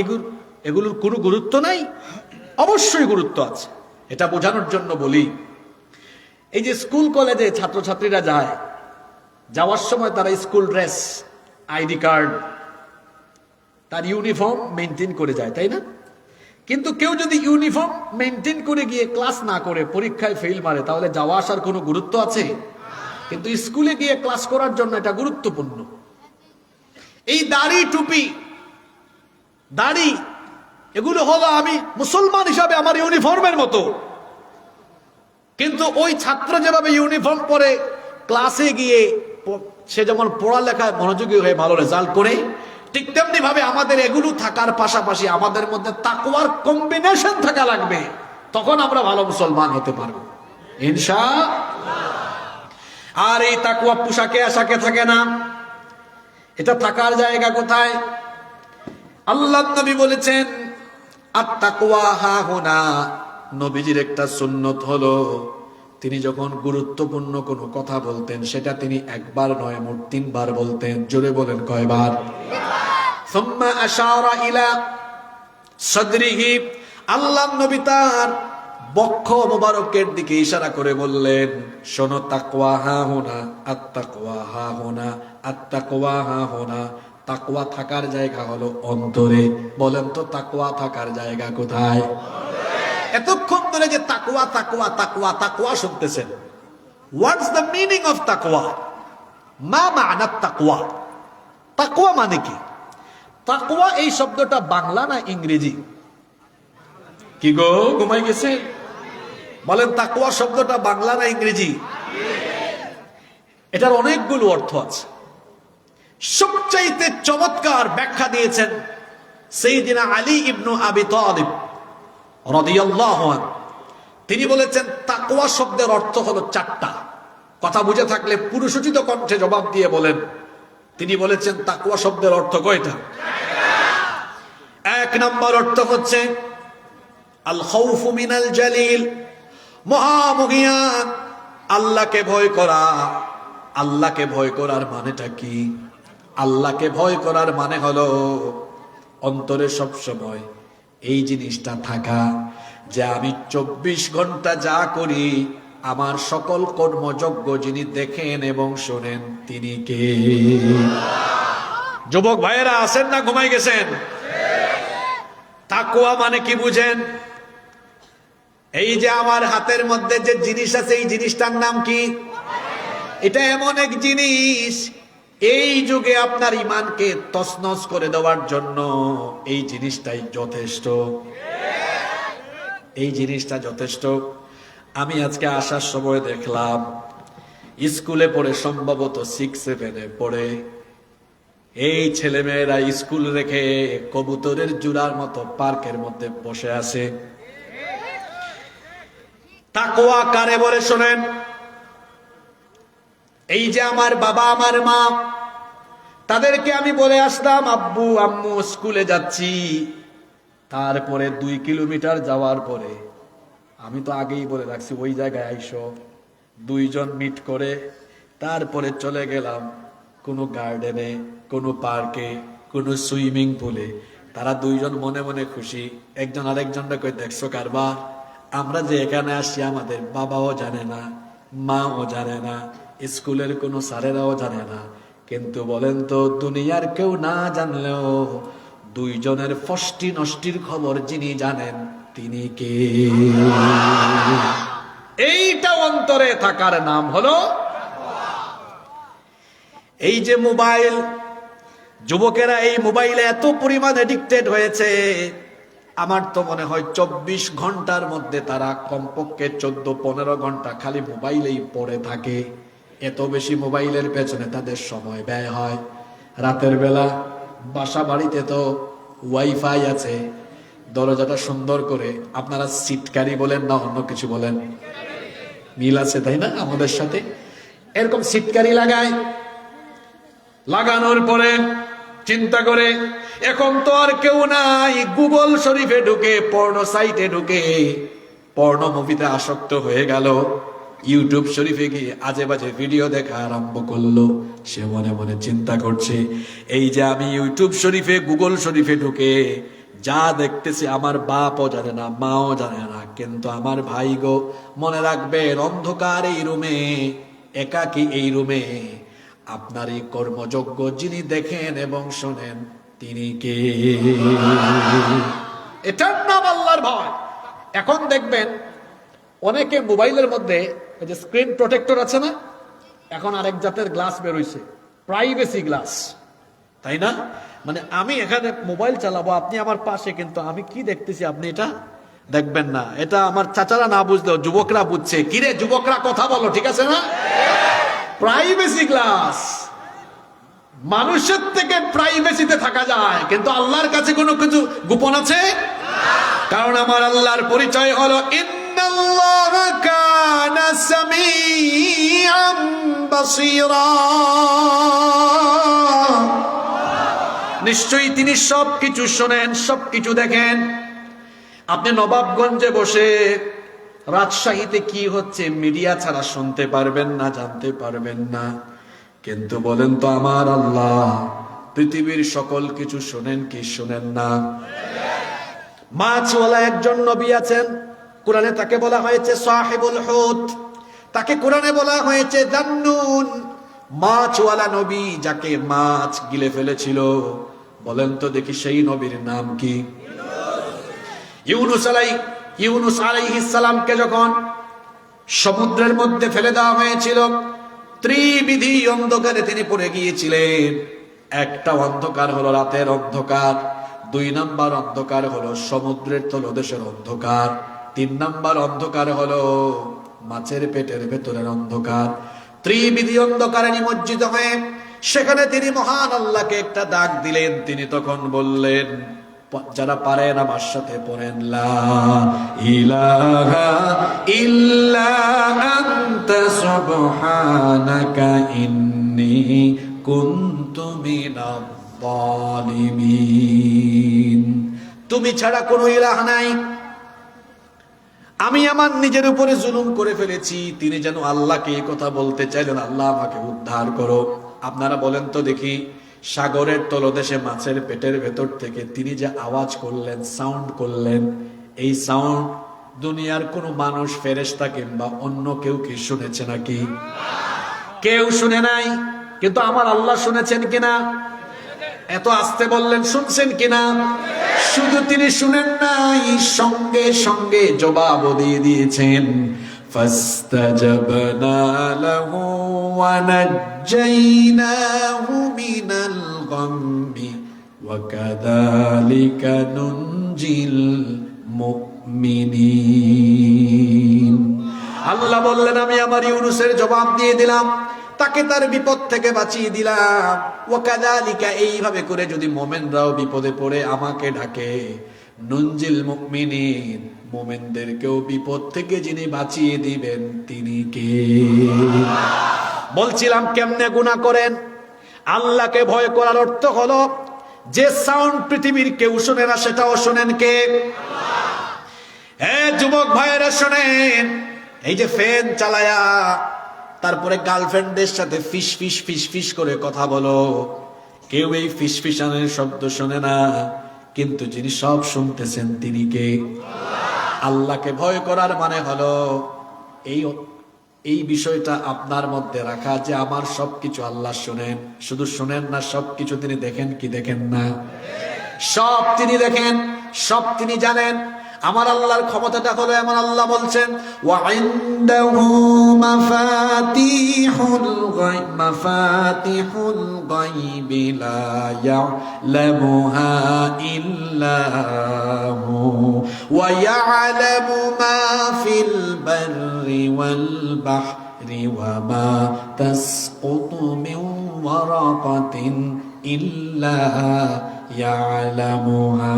এগুলোর কোনো গুরুত্ব নাই? অবশ্যই গুরুত্ব আছে। এটা বোঝানোর জন্য বলি, এই যে স্কুল কলেজে ছাত্রছাত্রীরা যায়, যাওয়ার সময় তারা স্কুল ড্রেস, আইডি কার্ড, তার ইউনিফর্ম মেনটেন করে যায়, তাই না? কিন্তু কেউ যদি ইউনিফর্ম মেনটেন করে গিয়ে ক্লাস না করে পরীক্ষায় ফেল মারে, তাহলে যাওয়া আসার কোনো গুরুত্ব আছে? কিন্তু স্কুলে গিয়ে ক্লাস করার জন্য এটা গুরুত্বপূর্ণ। এই দাড়ি, টুপি, দাড়ি, এগুলো হলো আমি মুসলমান হিসাবে আমার ইউনিফর্মের মতো। কিন্তু ওই ছাত্র যেভাবে ইউনিফর্ম পরে ক্লাসে গিয়ে সে যেমন পড়ালেখায় মনোযোগী হয়ে ভালো রেজাল্ট করে, ঠিক তেমনি ভাবে আমাদের এগুলো থাকার পাশাপাশি আমাদের মধ্যে তাকওয়ার কম্বিনেশন থাকা লাগবে। তখন আমরা ভালো মুসলমান হতে পারবো ইনশাআল্লাহ। আর এই তাকওয়া পোশাকে আশাকে থাকে না, এটা থাকার জায়গা কোথায়? আল্লাহ নবী বলেছেন আত-তাকওয়া হাহুনা। নবীজির একটা সুন্নত হলো তিনি যখন গুরুত্বপূর্ণ কোনো কথা বলতেন সেটা তিনি একবার নয় মোট 3 বার বলতেন। জোরে বলেন কয়বার? সুম্মা আশারা ইলা সাদরিহি। আল্লাহ নবী তার বক্ষ মোবারকের দিকে ইশারা করে বললেন, শোনো, তাকওয়া হাহুনা, আত-তাকওয়া হাহুনা, আত-তাকওয়া হাহুনা। তাকওয়া থাকার জায়গা হলো অন্তরে। বলেন তো তাকওয়া থাকার জায়গা কোথায়? এতক্ষণ ধরে যে তাকওয়া তাকওয়া তাকওয়া তাকওয়া শুনতেছেন, হোয়াটস দ্য মিনিং অফ তাকওয়া? মা মা'না তাকওয়া? তাকওয়া মানে কি? তাকওয়া এই শব্দটা বাংলা না ইংরেজি? কি গো, ঘুমাই গেছে? বলেন তাকওয়া শব্দটা বাংলা না ইংরেজি? এটার অনেকগুলো অর্থ আছে। সবচাইতে চমৎকার ব্যাখ্যা দিয়েছেন সাইয়্যিদিনা আলী ইবনে আবি তালিব রাদিয়াল্লাহু আনহু। তিনি বলেছেন তাকওয়া শব্দের অর্থ হলো 4টা। কথা বুঝে থাকলে পুরুষোচিত কণ্ঠে জবাব দিয়ে বলেন। তিনি বলেছেন তাকওয়া শব্দের অর্থ কয়টা? 1 নম্বর অর্থ হচ্ছে আল খাউফু মিনাল জালিল, মহামহিয়ান আল্লাহকে ভয় করা। আল্লাহকে ভয় করার মানেটা কি? আল্লাহকে ভয় করার মানে হলো অন্তরে সব সময় এই জিনিসটা থাকা যে আমি 24 ঘন্টা যা করি আমার সকল কর্মযজ্ঞ যিনি দেখেন এবং শোনেন তিনি কে? যুবক ভাইয়েরা আছেন না ঘুমাই গেছেন? তাকওয়া মানে কি বুঝেন? এই যে আমার হাতের মধ্যে যে জিনিস আছে এই জিনিসটার নাম কি? এটা এমন এক জিনিস, এই যুগে আপনার ঈমানকে তছনছ করে দেওয়ার জন্য এই জিনিসটাই যথেষ্ট। এই জিনিসটা যথেষ্ট। আমি আজকে আসার সময় দেখলাম স্কুলে পড়ে, সম্ভবত 6-7 পড়ে, এই ছেলেমেয়েরা স্কুল রেখে কবুতরের জোড়ার মতো পার্কের মধ্যে বসে আছে। তাকওয়া কারে বলে শোনেন? এই যে আমার বাবা আমার মা, তাদেরকে আমি বলে আসতাম আব্বু আম্মু স্কুলে যাচ্ছি, তারপরে 2 কিলোমিটার যাওয়ার পরে আমি তো আগেই বলে রাখছি ওই জায়গায় আইসো, 2 জন মিট করে তারপরে চলে গেলাম কোনো গার্ডেনে, কোনো পার্কে, কোনো সুইমিং পুলে। তারা 2 জন মনে মনে খুশি, একজন আরেকজনটা কই দেখছো কারবার, আমরা যে এখানে আসছি আমাদের বাবাও জানে না, মাও জানে না, স্কুলের কোনো স্যারেরাও জানে না। কিন্তু বলেন তো দুনিয়ার কেউ না জানলেও 2 জনের ফষ্টি নষ্টির খবর যিনি জানেন তিনি কে? এইটা অন্তরে থাকার নাম হলো। এই যে মোবাইল, যুবকেরা এই মোবাইলে এত পরিমাণ এডিক্টেড হয়েছে, আমার তো মনে হয় 24 ঘন্টার মধ্যে তারা কমপক্ষে 14-15 ঘন্টা খালি মোবাইলেই পড়ে থাকে। এত বেশি মোবাইলের পেছনে তাদের সময় ব্যয় হয়। রাতের বেলা বাসা বাড়িতে তো ওয়াইফাই আছে, দরজাটা সুন্দর করে, আপনারা সিটকারি বলেন না অন্য কিছু বলেন, মিল আছে তাই না আমাদের সাথে? এরকম সিটকারি লাগায়, লাগানোর পরে চিন্তা করে এখন তো আর কেউ নাই, গুগল শরীফে ঢুকে, পর্ন সাইটে ঢুকে পর্ন মুভিতে আসক্ত হয়ে গেল। ইউটিউব শরীফে গিয়ে আজে বাজে ভিডিও দেখা আরম্ভ করলো। সে মনে মনে চিন্তা করছে, এই যে আমি ইউটিউব শরীফে গুগল শরীফে ঢুকে যা দেখতেছি আমার বাপও জানে না, মাও জানে না, কিন্তু আমার ভাই গো মনে রাখবেন অন্ধকার এই রুমে, একাকী এই রুমে আপনার এই কর্মযজ্ঞ যিনি দেখেন এবং শোনেন তিনি কে? এটার নাম আল্লাহর ভয়। এখন দেখবেন অনেকে মোবাইলের মধ্যে ওই যে স্ক্রিন প্রোটেক্টর আছে না, এখন আরেক জাতের গ্লাস বের হইছে, প্রাইভেসি গ্লাস, তাই না? মানে আমি এখানে মোবাইল চালাবো, আপনি আমার পাশে, কিন্তু আমি কি দেখতেছি আপনি এটা দেখবেন না। এটা আমার চাচারা না বুঝলেও যুবকরা বুঝছে। কিরে যুবকরা কথা বলো, ঠিক আছে না? Privacy glass. মানুষের থেকে প্রাইভেসিতে থাকা যায়, কিন্তু আল্লাহর কাছে কোনো কিছু গোপন আছে? কারণ আমার আল্লাহর পরিচয় হলো ইন্নাল্লাহা কানা সামিআম বাসীরা। নিশ্চয়ই তিনি সবকিছু শোনেন, সবকিছু দেখেন। আপনি নবাবগঞ্জে বসে রাজশাহীতে কি হচ্ছে মিডিয়া ছাড়া শুনতে পারবেন না, জানতে পারবেন না। কিন্তু বলেন তো আমার আল্লাহ পৃথিবীর সকল কিছু শোনেন কি শোনেন না? মাছওয়ালা একজন নবী আছেন, কোরআনে তাকে বলা হয়েছে সাহিবুল হুত, তাকে কোরআনে বলা হয়েছে জান্নুন। মাছওয়ালা নবী, যাকে মাছ গিলে ফেলেছিল। বলেন তো দেখি সেই নবীর নাম কি? ইউনুস আলাইহিস সালামকে যখন সমুদ্রের মধ্যে ফেলে দেওয়া হয়েছিল, ত্রিবিধি অন্ধকারে তিনি পড়ে গিয়েছিলেন। একটা অন্ধকার হলো রাতের অন্ধকার, 2 নাম্বার অন্ধকার হলো সমুদ্রের তলদেশের অন্ধকার, 3 নাম্বার অন্ধকার হলো মাছের পেটের ভেতরের অন্ধকার। ত্রিবিধি অন্ধকারে নিমজ্জিত হয়ে সেখানে তিনি মহান আল্লাহকে একটা ডাক দিলেন। তিনি তখন বললেন, যারা পারেন আমার সাথে পড়েন, লা ইলাহা ইল্লা আনতা সুবহানাকা ইন্নী কুনতু মিনাজ জালিমিন। তুমি ছাড়া কোনো ইলাহ নাই, আমি আমার নিজের উপরে জুলুম করে ফেলেছি। তিনি যেন আল্লাহকে এই কথা বলতে চাইলেন, আল্লাহ আমাকে উদ্ধার করো। আপনারা বলেন তো দেখি, সাগরের তলদেশে মাছের পেটের ভেতর থেকে তিনি যে আওয়াজ করলেন, সাউন্ড করলেন, এই সাউন্ড দুনিয়ার কোনো মানুষ, ফেরেশতা কিংবা অন্য কেউ কি শুনেছে নাকি? কেউ শুনে নাই। কিন্তু আমার আল্লাহ শুনেছেন কিনা? এত আস্তে বললেন, শুনছেন কিনা? শুধু তিনি শুনেন নাই, সঙ্গে সঙ্গে জবাব দিয়ে দিয়েছেন। ফাস্তাজাবনা লাহু ওয়া নাজ্জাইনাহু মিনাল গাম্মি ওয়া কাযালিকা নুনজিল মুমিনিন। আল্লাহ বললেন, আমি আমার ইউনুসের জবাব দিয়ে দিলাম, তাকে তার বিপদ থেকে বাঁচিয়ে দিলাম। ওয়াকাযালিকা, এইভাবে করে যদি মুমিনরাও বিপদে পড়ে আমাকে ডাকে, নুনজিল মুমিনিন, মুমিনদেরকেও বিপদ থেকে যিনি বাঁচিয়ে দিবেন তিনি কে? বলছিলাম কেমনে গুনাহ করেন। আল্লাহকে ভয় করার অর্থ হলো যে সাউন্ড পৃথিবীর কেউ শুনে না সেটাও শোনেন কে? যুবক ভাইয়েরা শোনেন, এই যে ফ্যান চালায়া তারপরে গার্লফ্রেন্ডদের সাথে ফিস ফিস ফিস ফিস করে কথা বলো, কেউ এই ফিস ফিসানের শব্দ শোনে না, কিন্তু যিনি সব শুনতেছেন তিনি কে? আল্লাহকে ভয় করার মানে হলো এই বিষয়টা আপনার মধ্যে রাখা যে আমার সবকিছু আল্লাহ শুনেন। শুধু শুনেন না, সবকিছু তিনি দেখেন কি দেখেন না? সব তিনি দেখেন, সব তিনি জানেন। আমার আল্লাহর ক্ষমতাটা হলো এমন, আল্লাহ বলছেন ওয়া ইনদাহু মাফাতিহুল গায়বি লা ইয়ালামুহা ইল্লা হু ওয়া ইয়ালামু মা ফিল বাররি ওয়াল বাহরি ওয়া মা তাসকুতু মিন ওয়ারাকাতিন ইল্লা ইয়ালামুহা।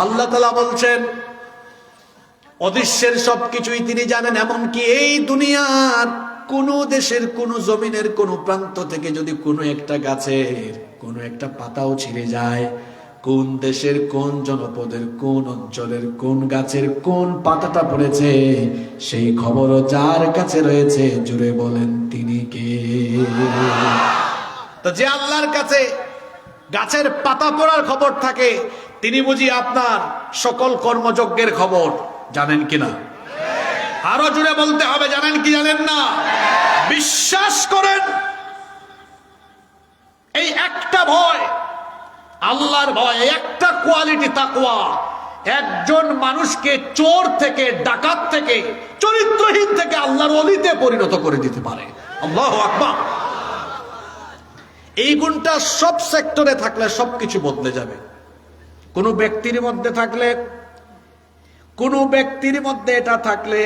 আল্লাহ তাআলা বলছেন অদৃশ্যের সবকিছুই তিনি জানেন। এমনকি এই দুনিয়ার কোন দেশের কোন জমিনের কোন প্রান্ত থেকে যদি কোনো একটা গাছের কোন একটা পাতাও ছিঁড়ে যায়, কোন দেশের কোন জনপদের কোন অঞ্চলের কোন গাছের কোন পাতাটা পড়েছে, সেই খবরও যার কাছে রয়েছে, জুড়ে বলেন তিনি কে? তো যে আল্লাহর কাছে গাছের পাতা পড়ার খবর থাকে, তিনি বুঝি আপনার সকল কর্মযজ্ঞের খবর জানেন কিনা? আরো জুড়ে বলতে হবে, জানেন কি জানেন না? বিশ্বাস করেন, এই একটা ভয়, আল্লাহর ভয়, একটা কোয়ালিটি তাকওয়া, একজন মানুষকে চোর থেকে, ডাকাত থেকে, চরিত্রহীন থেকে আল্লাহর ওলিতে পরিণত করে দিতে পারে। আল্লাহু আকবার। এই গুণটা সব সেক্টরে থাকলে সবকিছু বদলে যাবে। কোন ব্যক্তির মধ্যে এটা থাকলে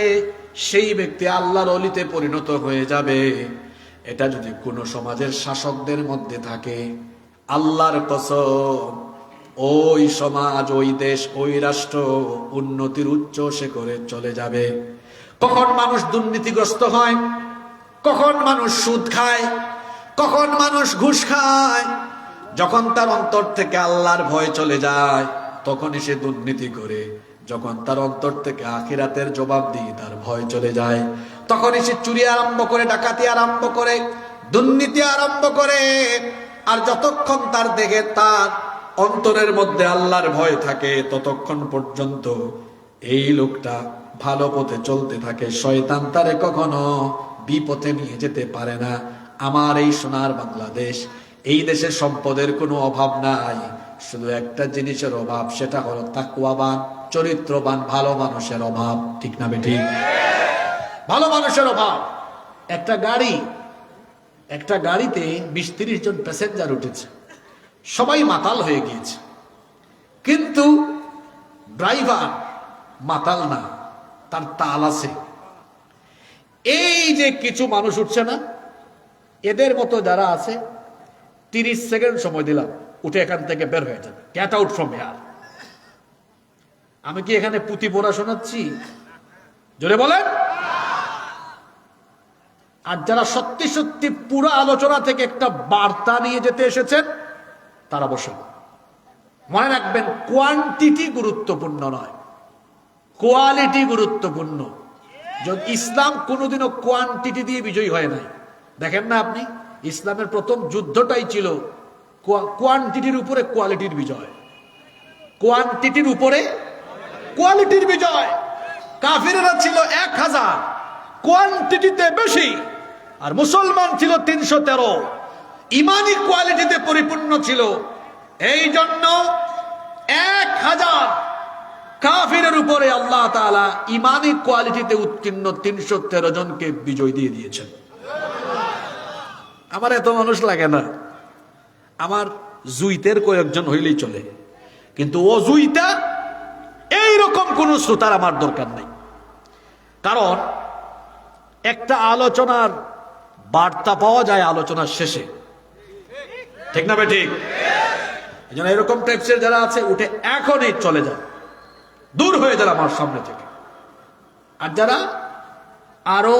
সেই ব্যক্তি আল্লাহর ওলিতে পরিণত হয়ে যাবে। এটা যদি কোন সমাজের শাসকদের মধ্যে থাকে, আল্লাহর কসম, ওই সমাজ, ওই দেশ, ওই রাষ্ট্র উন্নতির উচ্চ শিখরে চলে যাবে। কখন মানুষ দুর্নীতিগ্রস্ত হয়, কখন মানুষ সুদ খায়, কখন মানুষ ঘুষ খায়, যখন তার অন্তর থেকে আল্লাহর ভয় চলে যায় তখনই সে দুর্নীতি করে। যখন তার অন্তর থেকে আখিরাতের জবাব দিয়ে তার ভয় চলে যায় তখনই সে চুরি আরম্ভ করে, ডাকাতি আরম্ভ করে, দুর্নীতি আরম্ভ করে। আর যতক্ষণ তার দেখে তার অন্তরের মধ্যে আল্লাহর ভয় থাকে ততক্ষণ পর্যন্ত এই লোকটা ভালো পথে চলতে থাকে। শয়তান তারে কখনো বিপথে নিয়ে যেতে পারে না। আমার এই সোনার বাংলাদেশ, এই দেশে সম্পদের কোনো অভাব নাই, শুধু একটা জিনিসের অভাব, সেটা হলো তাকওয়াবান, চরিত্রবান, ভালো মানুষের অভাব। ঠিক না বেঠিক? ভালো মানুষের অভাব। একটা গাড়িতে 20-30 জন প্যাসেঞ্জার উঠেছে, সবাই মাতাল হয়ে গিয়েছে, কিন্তু ড্রাইভার মাতাল না, তার তাল আছে। এই যে কিছু মানুষ উঠছে না, এদের মতো যারা আছে 30 সেকেন্ড সময় দিলাম, উঠে এখান থেকে বের হয়ে যাবে, গেট আউট ফ্রম হিয়ার। আমি কি এখানে পুঁথি পড়া শোনাচ্ছি? জোরে বলেন। আর যারা সত্যি সত্যি পুরো আলোচনা থেকে একটা বার্তা নিয়ে যেতে এসেছেন তারা বসেন। মনে রাখবেন, কোয়ান্টিটি গুরুত্বপূর্ণ নয়, কোয়ালিটি গুরুত্বপূর্ণ। ইসলাম কোনোদিনও কোয়ান্টিটি দিয়ে বিজয়ী হয় নাই। দেখেন না আপনি, ইসলামের প্রথম যুদ্ধটাই ছিল কোয়ান্টিটির উপরে কোয়ালিটির বিজয়, কোয়ান্টিটির উপরে কোয়ালিটির বিজয়। কাফিররা ছিল 1000, কোয়ান্টিটিতে বেশি, আর মুসলমান ছিল 313, ইমানি কোয়ালিটিতে পরিপূর্ণ ছিল। এই জন্য 1000 কাফিরের উপরে আল্লাহ তাআলা ইমানি কোয়ালিটিতে উত্তীর্ণ 313 জনকে বিজয় দিয়ে দিয়েছেন। আমার এত মানুষ লাগে না, আমার জুইতের কয়েকজন হইলেই চলে, কিন্তু ও জুইতা এইরকম কোন শ্রোতার আমার দরকার নাই। কারণ একটা আলোচনার বার্তা পাওয়া যায় আলোচনার শেষে, ঠিক না বেঠিক? এই জন্য এরকম টাইপসের যারা আছে উঠে এখনই চলে যায়, দূর হয়ে যান আমার সামনে থেকে। আর যারা আরো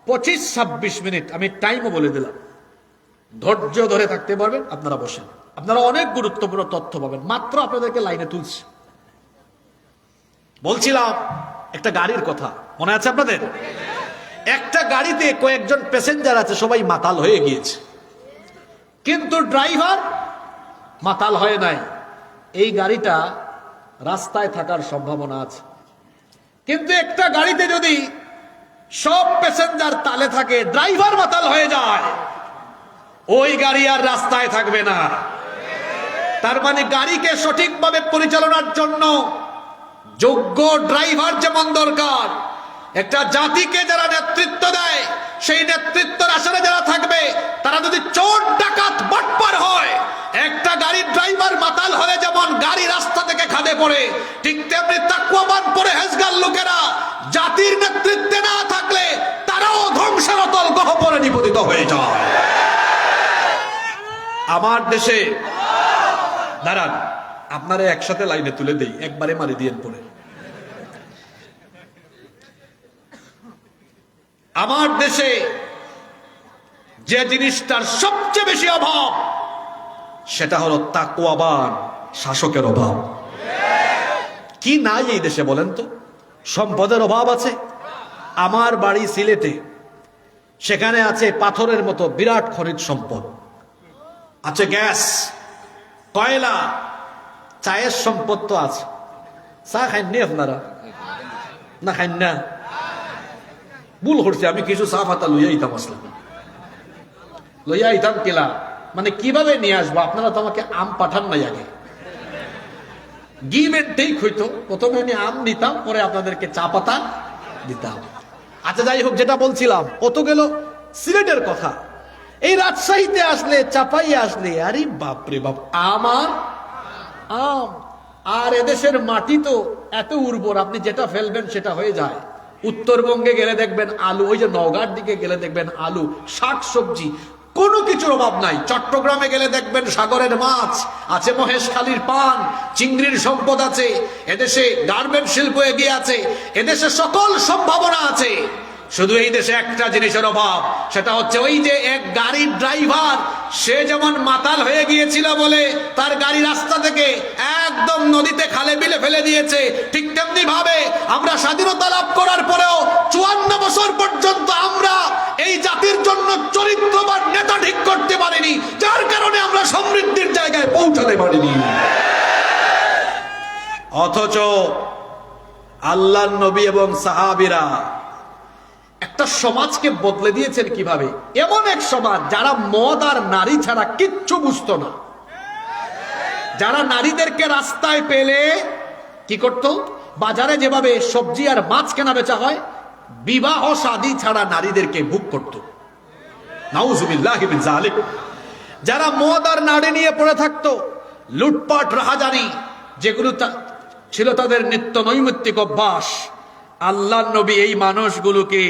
25-26 মিনিট, আমি টাইমও বলে দিলাম, ধৈর্য ধরে থাকতে পারবেন, আপনারা বসেন, আপনারা অনেক গুরুত্বপূর্ণ তথ্য পাবেন। মাত্র আপনাদেরকে লাইনে তুলছি। বলছিলাম একটা গাড়ির কথা, মনে আছে আপনাদের? একটা গাড়িতে কয়েকজন প্যাসেঞ্জার আছে, সবাই মাতাল হয়ে গিয়েছে, কিন্তু ড্রাইভার মাতাল হয় নাই। এই গাড়িটা রাস্তায় থাকার সম্ভাবনা আছে, কিন্তু একটা গাড়িতে যদি সব প্যাসেঞ্জার তালে থাকে, ড্রাইভার মাতাল হয়ে যায়, ওই গাড়ি আর রাস্তায় থাকবে না। তার মানে গাড়িকে সঠিকভাবে পরিচালনার জন্য যোগ্য ড্রাইভার যেমন দরকার, একটা জাতিকে যারা নেতৃত্ব দেয়, সেই নেতৃত্বের আসরে যারা থাকবে তারা যদি চোর, ডাকাত, বাটপার হয়, একটা গাড়ির ড্রাইভার মাতাল হলে যেমন গাড়ি রাস্তা থেকে খাদে পড়ে, ঠিক তেমনি তাকওয়াবান পরহেজগার লোকেরা জাতির নেতৃত্বে না থাকলে তারাও ধ্বংসের অতল গহ্বরে নিপতিত হয়ে যায়। আমার দেশে দাঁড়ান, আপনারা একসাথে লাইনে তুলে দেই, একবারে মারি দিয়েন পরে। আমার দেশে যে জিনিসটার সবচেয়ে বেশি অভাব, সেটা হলো তাকওয়াবান শাসকের অভাব। কি নাই এই দেশে বলেন তো? সম্পদের অভাব আছে। আমার বাড়ি সিলেটে, সেখানে আছে পাথরের মতো বিরাট খনিজ সম্পদ, আছে গ্যাস, কয়লা, চায়ের সম্পদ তো আছে। চা খাইনি আপনারা? না খাইন না? ভুল করছে, আমি কিছু চা পাতা লইয়া আইতাম, আসলাম লইয়া আইতাম কিলা, মানে কিভাবে নিয়ে আসবো? আপনারা তো আমাকে আম পাঠান নাই আগে, গিভ এন্ড টেক হইতো। প্রথমে আমি আম নিতাম, পরে আপনাদেরকে চা পাতা দিতাম। আচ্ছা যাই হোক, যেটা বলছিলাম, ও তো গেল সিলেটের কথা। এই রাজশাহীতে আসলে, চাপাইয়ে আসলে, আরে বাপরে বাপ, আমার আম। আর এদেশের মাটি তো এত উর্বর, আপনি যেটা ফেলবেন সেটা হয়ে যায়। উত্তরবঙ্গে গেলে দেখবেন আলু, ওই যে নওগাঁর দিকে গেলে দেখবেন আলু, শাক সবজি, কোনো কিছুর অভাব নাই। চট্টগ্রামে গেলে দেখবেন সাগরের মাছ আছে, মহেশখালীর পান, চিংড়ির সম্পদ আছে। এদেশে গার্মেন্ট শিল্প এগিয়ে আছে, এদেশে সকল সম্ভাবনা আছে। শুধু এই দেশে একটা জিনিসের অভাব, সেটা হচ্ছে ওই যে এক গাড়ির ড্রাইভার, সে যেমন মাতাল হয়ে গিয়েছিল বলে তার গাড়ি রাস্তা থেকে একদম নদীতে খালে বিলে ফেলে দিয়েছে, ঠিক তেমনি ভাবে আমরা স্বাধীনতা লাভ করার পরেও 54 বছর পর্যন্ত আমরা এই জাতির জন্য চরিত্রবান নেতা ঠিক করতে পারিনি, যার কারণে আমরা সমৃদ্ধির জায়গায় পৌঁছাতে পারিনি। অথচ আল্লাহর নবী এবং সাহাবীরা একটা সমাজকে বদলে দিয়েছেন কিভাবে। এমন এক সমাজ যারা মদ আর নারী ছাড়া কিচ্ছু বুঝতো না, যারা নারীদেরকে রাস্তায় পেলে কি করত, বাজারে যেভাবে সবজি আর মাছ কেনা বেচা হয়, বিবাহ শাদী ছাড়া নারীদেরকে বুক করত। নাউজুবিল্লাহি মিন যালিক। যারা মদ আর নারী নিয়ে পড়ে থাকতো, লুটপাট রাহাজানি, যেগুলো ছিল তাদের নিত্য নৈমিত্তিক অভ্যাস, আল্লাহর নবী এই মানুষগুলোকে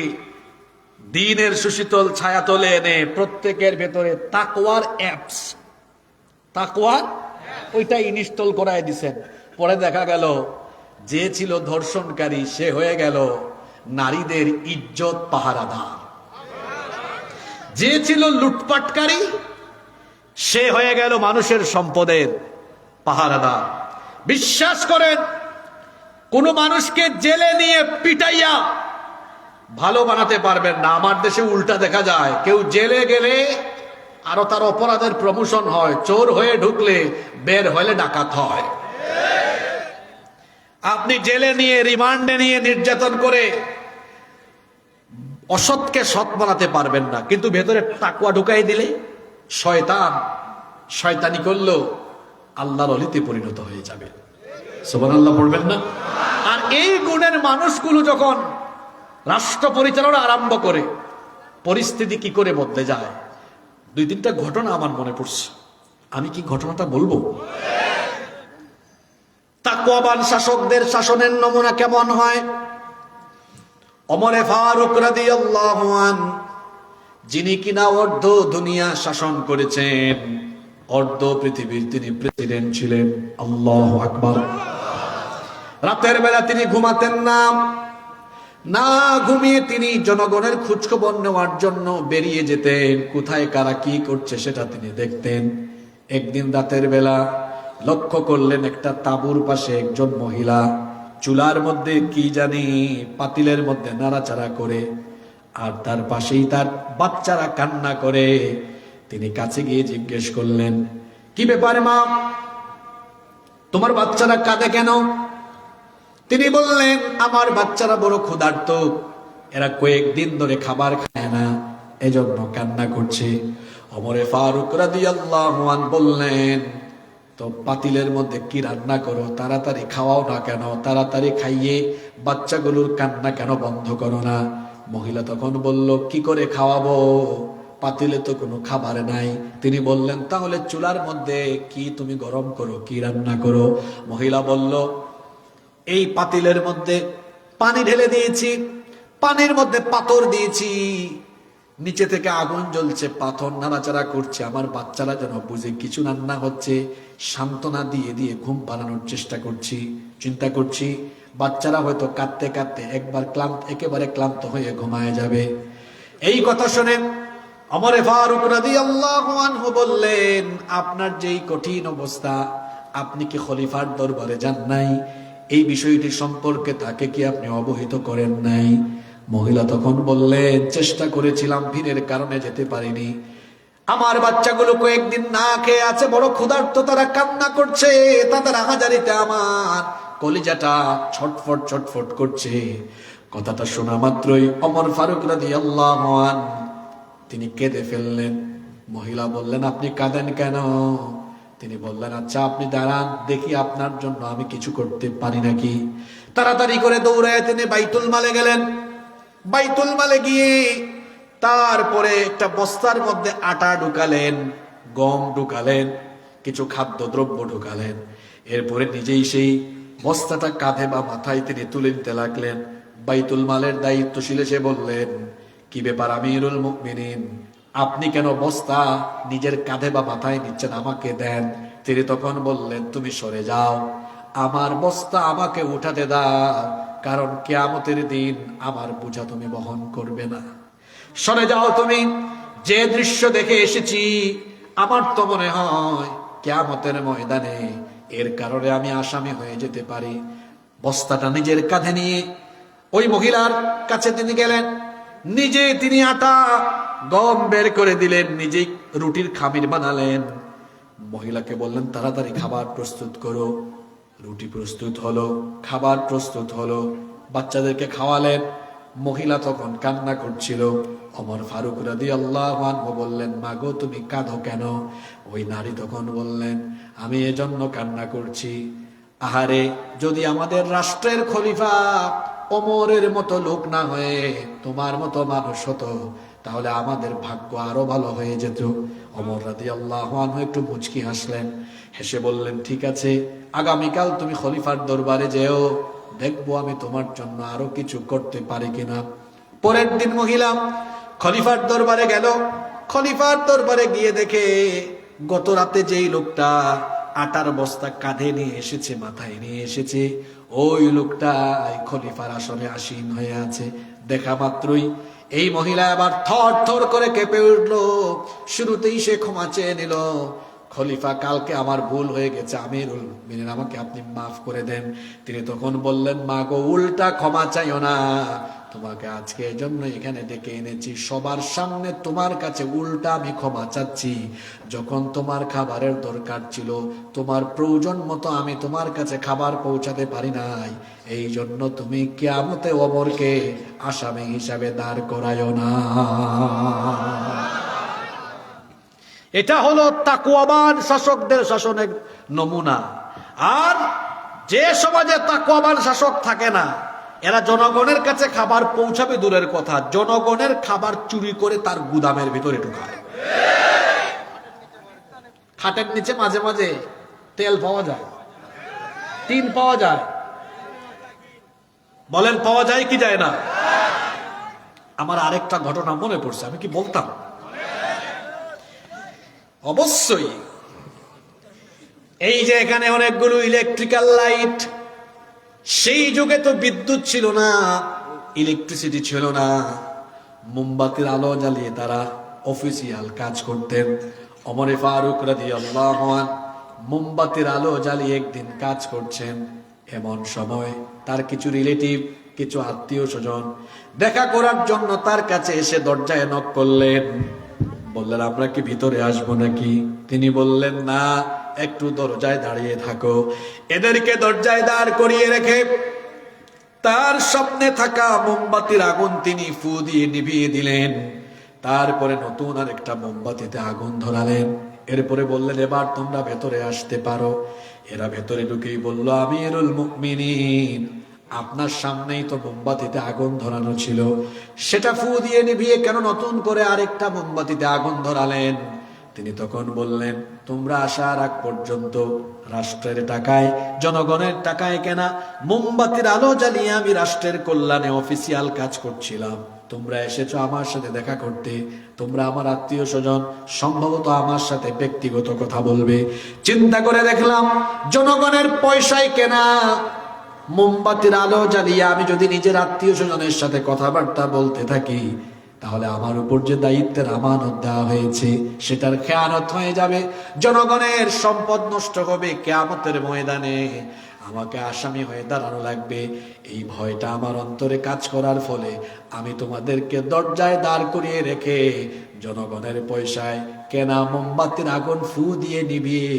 দ্বীনের সুশীতল ছায়াতলে এনে প্রত্যেকের ভেতরে তাকওয়ার অ্যাপস, তাকওয়ার ওইটা ইনস্টল করায় দিছেন। পরে দেখা গেল যে ছিল ধর্ষণকারী সে হয়ে গেল নারীদের ইজ্জত পাহারাদার, যে ছিল লুটপাটকারী সে হয়ে গেল মানুষের সম্পদের পাহারাদার। বিশ্বাস করেন, কোন মানুষকে জেলে নিয়ে পিটাইয়া ভালো বানাতে পারবেন না। আমার দেশে উল্টা দেখা যায়, কেউ জেলে গেলে আরো তার অপরাধের প্রমোশন হয়, চোর হয়ে ঢুকলে বের হলে ডাকাত হয়। আপনি জেলে নিয়ে, রিমান্ডে নিয়ে নির্যাতন করে অসৎকে সৎ বানাতে পারবেন না, কিন্তু ভেতরে তাকওয়া ঢুকাই দিলে শয়তান শয়তানি করলো আল্লাহর অলিতে পরিণত হয়ে যাবে। সুবহানাল্লাহ পড়বেন না? আর এই গুণের মানুষগুলো যখন রাষ্ট্র পরিচালনা আরম্ভ করে, পরিস্থিতি কি করে বদলে যায়। 2-3টা ঘটনা আমার মনে পড়ছে, আমি কি ঘটনাটা বলবো? তাকওয়াবান শাসকদের শাসনের নমুনা কেমন হয়? ওমরে ফারুক রাদিয়াল্লাহু আনহু, যিনি কিনা অর্ধ দুনিয়া শাসন করেছেন, অর্ধ পৃথিবীর তিনি প্রেসিডেন্ট ছিলেন। আল্লাহু আকবার। রাতের বেলা তিনি ঘুমাতেন না, না ঘুমিয়ে তিনি জনগণের খোঁজখবর নেওয়ার জন্য বেরিয়ে যেতেন, কোথায় কারা কি করছে সেটা তিনি দেখতেন। একদিন রাতের বেলা লক্ষ্য করলেন একটা তাঁবুর পাশে একজন মহিলা চুলার মধ্যে কি জানি পাতিলের মধ্যে নাড়াচাড়া করে, আর তার পাশেই তার বাচ্চারা কান্না করে। তিনি কাছে গিয়ে জিজ্ঞেস করলেন, কি ব্যাপারে মা, তোমার বাচ্চারা কাঁদে কেন? তিনি বললেন, আমার বাচ্চারা বড় ক্ষুধার্ত, এরা কয়েকদিন ধরে খাবার খায় না, এজন্য কান্না করছে। ওমরে ফারুক রাদিয়াল্লাহু আনহু বললেন, তো পাতিলের মধ্যে কি রান্না করো, তাড়াতাড়ি খাওয়াও না কেন, তাড়াতাড়ি খাইয়ে বাচ্চাগুলোর কান্না কেন বন্ধ করো না? মহিলা তখন বলল, কি করে খাওয়াবো, পাতিলে তো কোনো খাবার নাই। তিনি বললেন, তাহলে চুলার মধ্যে কি তুমি গরম করো, কি রান্না করো? মহিলা বলল, এই পাতিলের মধ্যে পানি ঢেলে দিয়েছি, পানির মধ্যে পাথর দিয়েছি, নিচে থেকে আগুন জ্বলছে, পাথর নাড়াচাড়া করছে, আমার বাচ্চারা যেন বুঝে কিছু রান্না হচ্ছে। সান্ত্বনা দিয়ে দিয়ে ঘুম পাড়ানোর চেষ্টা করছি, চিন্তা করছি বাচ্চারা হয়তো কাঁদতে কাঁদতে একেবারে ক্লান্ত হয়ে ঘুমায় যাবে। এই কথা শুনে ওমর ফারুক রাদিয়াল্লাহু আনহু বললেন, আপনার যেই কঠিন অবস্থা, আপনি কি খলিফার দরবারে যান নাই? এই বিষয়টি সম্পর্কে তাকে কি আপনি অবহিত করেন নাই? মহিলা তখন বললেন, চেষ্টা করেছিলাম, ভিড়ের কারণে যেতে পারিনি। আমার বাচ্চাগুলো কয়েকদিন না খেয়ে আছে, বড় ক্ষুধার্ত, তারা কান্না করছে, তাদের আহাজারিতে আমার কলিজাটা ছটফট ছটফট করছে। কথাটা শোনা মাত্রই ওমর ফারুক রাদিয়াল্লাহু আনহু তিনি কেঁদে ফেললেন। মহিলা বললেন, আপনি কাঁদেন কেন? তিনি বললেন, আচ্ছা আপনি দাঁড়ান, দেখি আপনার জন্য আমি কিছু করতে পারি নাকি। তাড়াতাড়ি করে দৌড়ায় তিনি বাইতুল মালে গেলেন। বাইতুল মালে গিয়ে তারপরে একটা বস্তার মধ্যে আটা ঢুকালেন, গম ঢুকালেন, কিছু খাদ্যদ্রব্য ঢুকালেন। এরপরে নিজেই সেই বস্তাটা কাঁধে বা মাথায় তিনি তুলে নিতে লাগলেন। বাইতুল মালের দায়িত্বশীল এসে বললেন, কি ব্যাপার আমিরুল মুমিনিন, আপনি কেন বস্তা নিজের কাঁধে বা মাথায় নিচ্ছেন, আমাকে দেন। তিনি তখন বললেন, তুমি সরে যাও, আমার বস্তা আমাকে উঠাতে দাও, কারণ কিয়ামতের দিন আমার বোঝা তুমি বহন করবে না। সরে যাও তুমি, যে দৃশ্য দেখে এসেছি আমার তো মনে হয় কিয়ামতের ময়দানে এর কারণে আমি আসামি হয়ে যেতে পারি। বস্তাটা নিজের কাঁধে নিয়ে ওই মহিলার কাছে তিনি গেলেন। নিজে তিনি আটা গম বের করে দিলেন, নিজেই রুটির খামির বানালেন। মহিলাকে বললেন, তাড়াতাড়ি খাবার প্রস্তুত করো। রুটি প্রস্তুত হলো, খাবার প্রস্তুত হলো, বাচ্চাদেরকে খাওয়ালেন। মহিলা তখন কান্না করছিল। ওমর ফারুক রাদিয়াল্লাহু আনহু বললেন, মাগো তুমি কাঁদো কেন? ওই নারী তখন বললেন, আমি এজন্য কান্না করছি, আহারে যদি আমাদের রাষ্ট্রের খলিফা ওমরের মতো লোক না হয়ে তোমার মতো মানুষ হতো, তাহলে আমাদের ভাগ্য আরো ভালো হয়ে যেত। ওমর রাদিয়াল্লাহু আনহু একটু মুচকি হাসলেন, হেসে বললেন, ঠিক আছে, আগামীকাল তুমি খলিফার দরবারে যেও, দেখবো আমি তোমার জন্য আরো কিছু করতে পারি কিনা। পরের দিন মহিলা খলিফার দরবারে গেল। খলিফার দরবারে গিয়ে দেখে গত রাতে যেই লোকটা আটার বস্তা কাঁধে নিয়ে এসেছে, মাথায় নিয়ে এসেছে, ওই লোকটা খলিফার আসনে আসীন হয়ে আছে। দেখা মাত্রই এই মহিলা আবার থর থর করে কেঁপে উঠলো। শুরুতেই সে ক্ষমা চেয়ে নিল, খলিফা কালকে আমার ভুল হয়ে গেছে, আমিরুল মুমিনিন আমাকে আপনি মাফ করে দেন। তিনি তখন বললেন, মা গো, উল্টা ক্ষমা চাইও না, তোমাকে আজকে এই জন্য এখানে ডেকে এনেছি, সবার সামনে তোমার কাছে উল্টা আমি ক্ষমা চাচ্ছি। যখন তোমার খাবারের দরকার ছিল, তোমার প্রয়োজন মতো আমি তোমার কাছে খাবার পৌঁছাতে পারি নাই, এই জন্য তুমি কিয়ামতে ওমরকে আসামি হিসাবে দাঁড় করায়ও না। এটা হলো তাকওয়াবান শাসকদের শাসনের নমুনা। আর যে সমাজে তাকওয়াবান শাসক থাকে না, এরা জনগণের কাছে খাবার পৌঁছাবে দূরের কথা, জনগণের খাবার চুরি করে তার গুদামের ভিতরে ঢুকায়। খাটের নিচে মাঝে মাঝে তেল পাওয়া যায়, টিন পাওয়া যায়, বলেন পাওয়া যায় কি যায় না? আমার আরেকটা ঘটনা মনে পড়ছে, আমি কি বলতাম? অবশ্যই। এই যে এখানে অনেকগুলো ইলেকট্রিক্যাল লাইট, সেই যুগে তো বিদ্যুৎ ছিল না, ইলেকট্রিসিটি ছিল না, মোমবাতির আলো জ্বালিয়ে তারা অফিসিয়াল কাজ করতেন। ওমর ফারুক রাদিয়াল্লাহু আনহু মোমবাতির আলো জ্বালিয়ে একদিন কাজ করছেন। এমন সময় তার কিছু রিলেটিভ, কিছু আত্মীয় স্বজন দেখা করার জন্য তার কাছে এসে দরজায় নক করলেন। বললেন, আমরা কি ভিতরে আসবো নাকি? তিনি বললেন, না, একটু দরজায় দাঁড়িয়ে থাকো। এদেরকে দরজায় দাঁড় করিয়ে রেখে তার সামনে থাকা মোমবাতির আগুন তিনি ফু দিয়ে নিভিয়ে দিলেন। তারপরে নতুন আরেকটা মোমবাতিতে আগুন ধরালেন। এরপরে বললেন, এবার তোমরা ভেতরে আসতে পারো। এরা ভেতরে ঢুকেই বলল, আমিরুল মুমিনিন, আপনার সামনেই তো মোমবাতিতে আগুন ধরানো ছিল, সেটা ফু দিয়ে নিভিয়ে কেন নতুন করে আরেকটা মোমবাতিতে আগুন ধরালেন? তিনি তখন বললেন, তোমরা আসার আগ পর্যন্ত রাষ্ট্রের টাকায়, জনগণের টাকায় কেনা মোমবাতির আলো জ্বালিয়ে আমি রাষ্ট্রের কল্যাণে অফিসিয়াল কাজ করছিলাম। তোমরা এসেছো আমার সাথে দেখা করতে, তোমরা আমার আত্মীয় স্বজন, সম্ভবত আমার সাথে ব্যক্তিগত কথা বলবে। চিন্তা করে দেখলাম, জনগণের পয়সায় কেনা মোমবাতির আলো জ্বালিয়ে আমি যদি নিজের আত্মীয় স্বজনের সাথে কথাবার্তা বলতে থাকি, তাহলে আমার উপর যে দায়িত্বের আমানত দেওয়া হয়েছে সেটার খেয়ানত হয়ে যাবে, জনগণের সম্পদ নষ্ট হবে, কিয়ামতের ময়দানে আমাকে আসামি হয়ে দাঁড়ানো লাগবে। এই ভয়টা আমার অন্তরে কাজ করার ফলে আমি তোমাদেরকে দরজায় দাঁড় করিয়ে রেখে জনগণের পয়সায় কেনা মোমবাতির আগুন ফু দিয়ে নিভিয়ে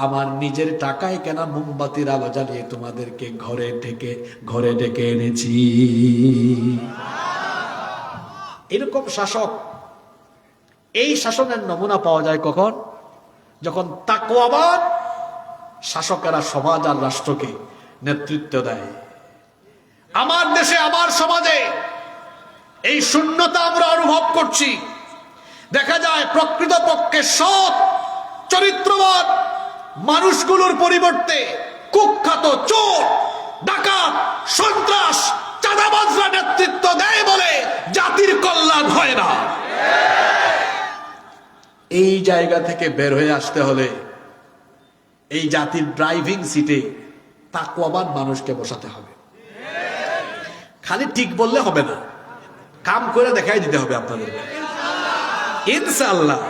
আমার নিজের টাকায় কেনা মোমবাতির আলো জ্বালিয়ে তোমাদেরকে ঘরে ডেকে এনেছি। এরকম শাসক, এই শাসনের নমুনা পাওয়া যায় কখন? যখন তাকওয়াবান শাসকেরা সমাজ আর রাষ্ট্রকে নেতৃত্ব দেয়। আমার দেশে, আমার সমাজে এই শূন্যতা আমরা অনুভব করছি। দেখা যায় প্রকৃতপক্ষে সৎ চরিত্রবান মানুষগুলোর পরিবর্তে কুখ্যাত চোর, ডাকাত, সন্ত্রাস, চাঁদাবাজরা নেতৃত্ব দেয় বলে জাতির কল্যাণ হয় না। এই জায়গা থেকে বের হয়ে আসতে হলে এই জাতির ড্রাইভিং সিটে তাকওয়াবান মানুষকে বসাতে হবে। খালি ঠিক বললে হবে না, কাম করে দেখাই দিতে হবে আপনাদের। ইনশাআল্লাহ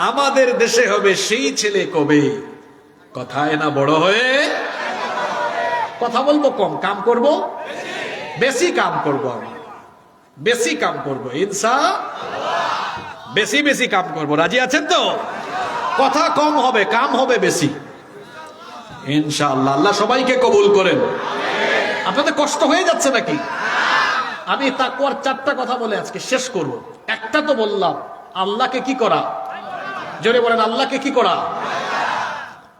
আমাদের দেশে হবে সেই ছেলে কবে কথায় না বড় হয়ে, কথা বলবো কম, কাম করব বেশি, কাম করব আমরা বেশি, কাম করব ইনশাআল্লাহ, বেশি বেশি কাম করব। রাজি আছেন তো? কথা কম হবে, কাম হবে বেশি ইনশাআল্লাহ। আল্লাহ সবাইকে কবুল করেন। আপনাদের কষ্ট হয়ে যাচ্ছে নাকি? আমি তাকওয়ার 4টা কথা বলে আজকে শেষ করব। একটা তো বললাম আল্লাহকে কি করা, জোরে বলেন আল্লাহকে কি করা।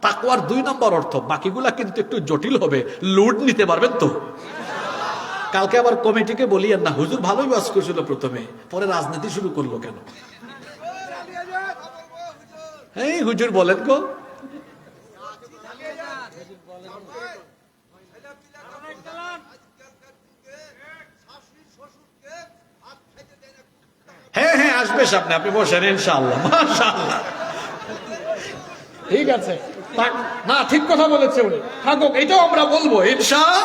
তাকওয়ার 2 নম্বর অর্থ, বাকিগুলা কিন্তু একটু জটিল হবে, লোড নিতে পারবেন তো? কালকে আবার কমিটিকে বলিয়েন না, হুজুর ভালোই ওয়াজ করছিল প্রথমে, পরে রাজনীতি শুরু করলো কেন? এই হুজুর বলেন গো, হ্যাঁ হ্যাঁ আসবে সামনে, আপনি বসেন ইনশাআল্লাহ। মাশাআল্লাহ, ঠিক আছে না, ঠিক কথা বলেছে উনি, থাকুক, এটাও আমরা বলবো ইনশাআল্লাহ।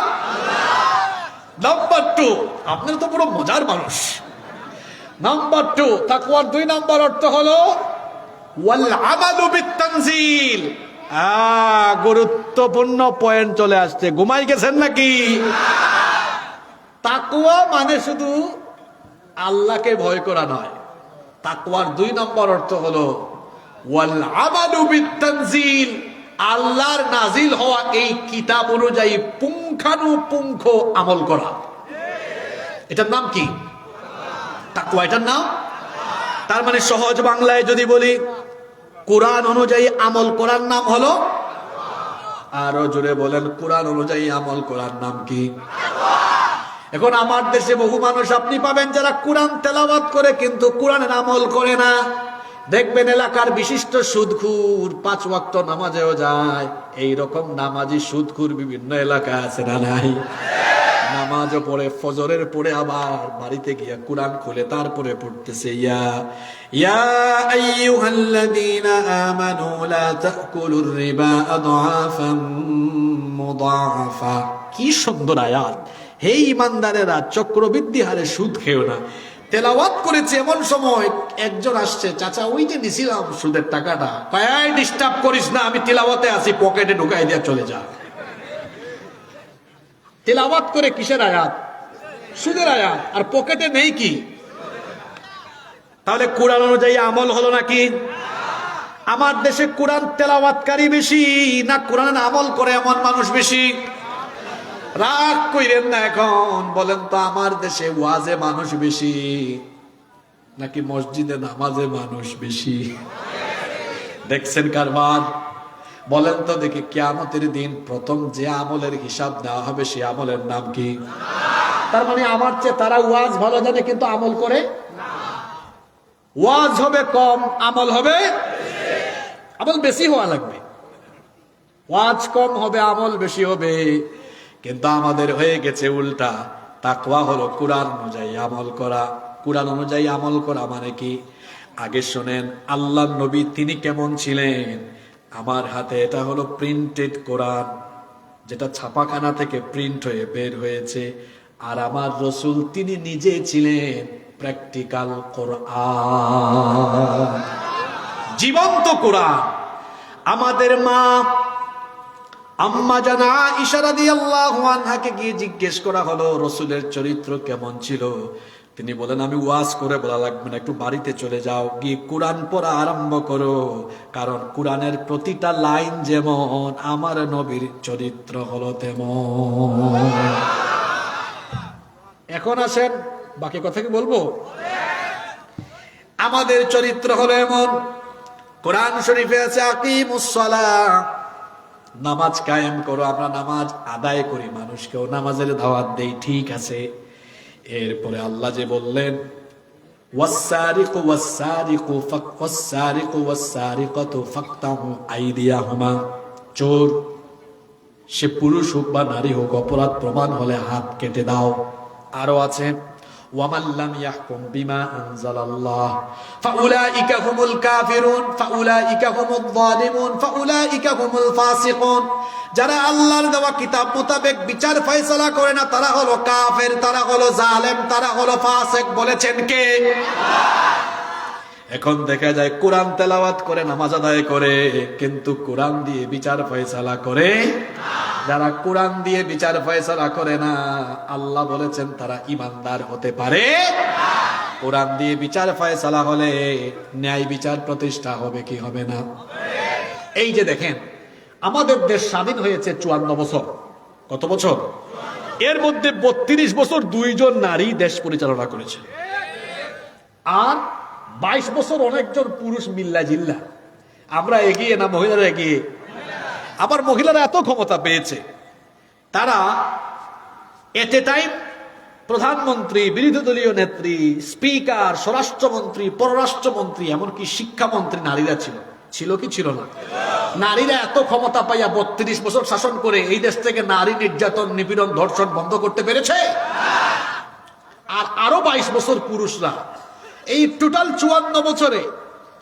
নাম্বার 2, আপনারা তো পুরো মজার মানুষ। নাম্বার 2, তাকওয়ার 2 নম্বর অর্থ হলো ওয়াল আমালু বিত-তানজিল। গুরুত্বপূর্ণ পয়েন্ট চলে আসছে, ঘুমাই গেছেন নাকি? তাকওয়া মানে শুধু আল্লাহকে ভয় করা নয়, তাকওয়ার 2 নম্বর অর্থ হলো ওয়াল আমালু বিত-তানজিল, আল্লাহর নাজিল হওয়া এই কিতাব অনুযায়ী পুঙ্খানুপুঙ্খ আমল করা। এটার নাম কি? তাকওয়া, এটার নাম। তার মানে সহজ বাংলায় যদি বলি, কোরআন অনুযায়ী আমল করার নাম হলো, আরো জোরে বলেন, কোরআন অনুযায়ী আমল করার নাম কি? এখন আমার দেশে বহু মানুষ আপনি পাবেন যারা কোরআন তেলাওয়াত করে কিন্তু কোরআনের আমল করে না। দেখবেন এলাকার বিশিষ্ট সুদখুর 5 ওয়াক্ত নামাজেও যায়, এই রকম নামাজি সুদখুর বিভিন্ন এলাকা আছে না নাই? নামাজও পড়ে, ফজরের পরে আবার বাড়িতে গিয়া কোরআন খুলে তারপরে পড়তেছে ইয়া ইয়া আইয়ুহাল্লাযীনা আমানু লা তাকুলুর রিবা আদআফাম মুদাআফা। কি সুন্দর আয়াত! হে ঈমানদারেরা, চক্রবৃদ্ধি হারে সুদ খেও না। তেলাওয়াত করেছে, এমন সময় একজন আসছে, চাচা ওই যে নিছিলাম সুদের টাকাটা, কয় ডিস্টার্ব করিস না, আমি তেলাওয়াতে আছি, পকেটে ঢুকাই দিয়া চলে যা। তেলাওয়াত করে কিসের আয়াত? সুদের আয়াত, আর পকেটে নেই কি? তাহলে কোরআন অনুযায়ী আমল হলো নাকি? আমার দেশে কোরআন তেলাওয়াতকারী বেশি না কোরআন আমল করে এমন মানুষ বেশি? রাগ কইরেন না এখন, বলেন তো আমার দেশে ওয়াজে মানুষ বেশি নাকি মসজিদে নামাজে মানুষ বেশি? দেখছেন কারবার? বলেন তো দেখি, কিয়ামতের দিন প্রথম যে আমলের হিসাব দেওয়া হবে সে আমলের নাম কি? তার মানে আমার চেয়ে তারা ওয়াজ ভালো জানে কিন্তু আমল করে না। ওয়াজ হবে কম, আমল হবে আমল বেশি হওয়া লাগবে। ওয়াজ কম হবে, আমল বেশি হবে, কিন্তু আমাদের হয়ে গেছে উল্টা। তাকওয়া হলো কোরআন অনুযায়ী আমল করা। কোরআন অনুযায়ী আমল করা মানে কি? আগে শোনেন, আল্লাহর নবী তিনি কেমন ছিলেন। আমার হাতে এটা হলো প্রিন্টেড কোরআন, যেটা ছাপাখানা থেকে প্রিন্ট হয়ে বের হয়েছে। আর আমার রসুল তিনি নিজে ছিলেন প্র্যাকটিক্যাল কোরআন, জীবন্ত কোরআন। আমাদের মা আম্মা জানা আয়েশা রাদিয়াল্লাহু আনহাকে গিয়ে জিজ্ঞেস করা হলো রসুলের চরিত্র কেমন ছিল। তিনি বলেন, আমি ওয়াজ করে বলা লাগবে না, একটু বাড়িতে চলে যাও, গিয়ে কোরআন পড়া আরম্ভ করো, কারণ কোরআনের প্রতিটা লাইন যেমন আমার নবীর চরিত্র হলো তেমন। এখন আসেন, বাকি কথা কি বলবো? আমাদের চরিত্র হলো এমন। কোরআন শরীফে আছে আকিমুস সালাহ, নামাজ কায়েম করো। আমরা নামাজ আদায় করি, মানুষকেও নামাজের দাওয়াত দেই, ঠিক আছে। এরপরে আল্লাহ যে বললেন ওয়াসসারিকু ওয়াসসারিকু ওয়াসসারিকু ওয়াসসারিকাতু ফাকতাহু আইদিয়াহুমা, চোর সে পুরুষ হোক বা নারী হোক, অপরাধ প্রমাণ হলে হাত কেটে দাও। আরো আছে ওয়ামান লাম ইয়াহকুম বিমা আনজালাল্লাহ ফাউলাইকা হুমুল কাফিরুন ফাউলাইকা হুমুয যালিমুন ফাউলাইকা হুমুল ফাসিকুন। যারা আল্লাহর দেওয়া কিতাব মোতাবেক বিচার ফয়সালা করে না, তারা হলো কাফের, তারা হলো জালেম, তারা হলো ফাসিক। বলেছেন কে? এখন দেখা যায় কোরআন তেলাওয়াত করে, নামাজ আদায় করে, কিন্তু কোরআন দিয়ে বিচার ফয়সালা করে যারা কোরআন দিয়ে বিচার ফয়সালা করে না, আল্লাহ বলেছেন তারা ঈমানদার হতে পারে। কোরআন দিয়ে বিচার ফয়সালা হলে ন্যায় বিচার প্রতিষ্ঠা হবে কি হবে না? এই যে দেখেন, আমাদের দেশ স্বাধীন হয়েছে 54 বছর। কত বছর? এর মধ্যে 32 বছর 2 জন নারী দেশ পরিচালনা করেছে, আর 22 বছর অনেকজন পুরুষ মিল্লা জিল্লা। আমরা এগিয়ে না মহিলারা এগিয়ে? আবার মহিলারা এত ক্ষমতা পেয়েছে, তারা এট এ টাইম প্রধানমন্ত্রী, বিরোধী দলীয় নেত্রী, স্পিকার, স্বরাষ্ট্রমন্ত্রী, পররাষ্ট্রমন্ত্রী, এমনকি শিক্ষামন্ত্রী নারীরা ছিল। ছিল কি ছিল না? নারীরা এত ক্ষমতা পাইয়া 32 বছর শাসন করে এই দেশ থেকে নারী নির্যাতন, নিপীড়ন, ধর্ষণ বন্ধ করতে পেরেছে। আর আরো 22 বছর পুরুষরা। এই টোটাল 54 বছরে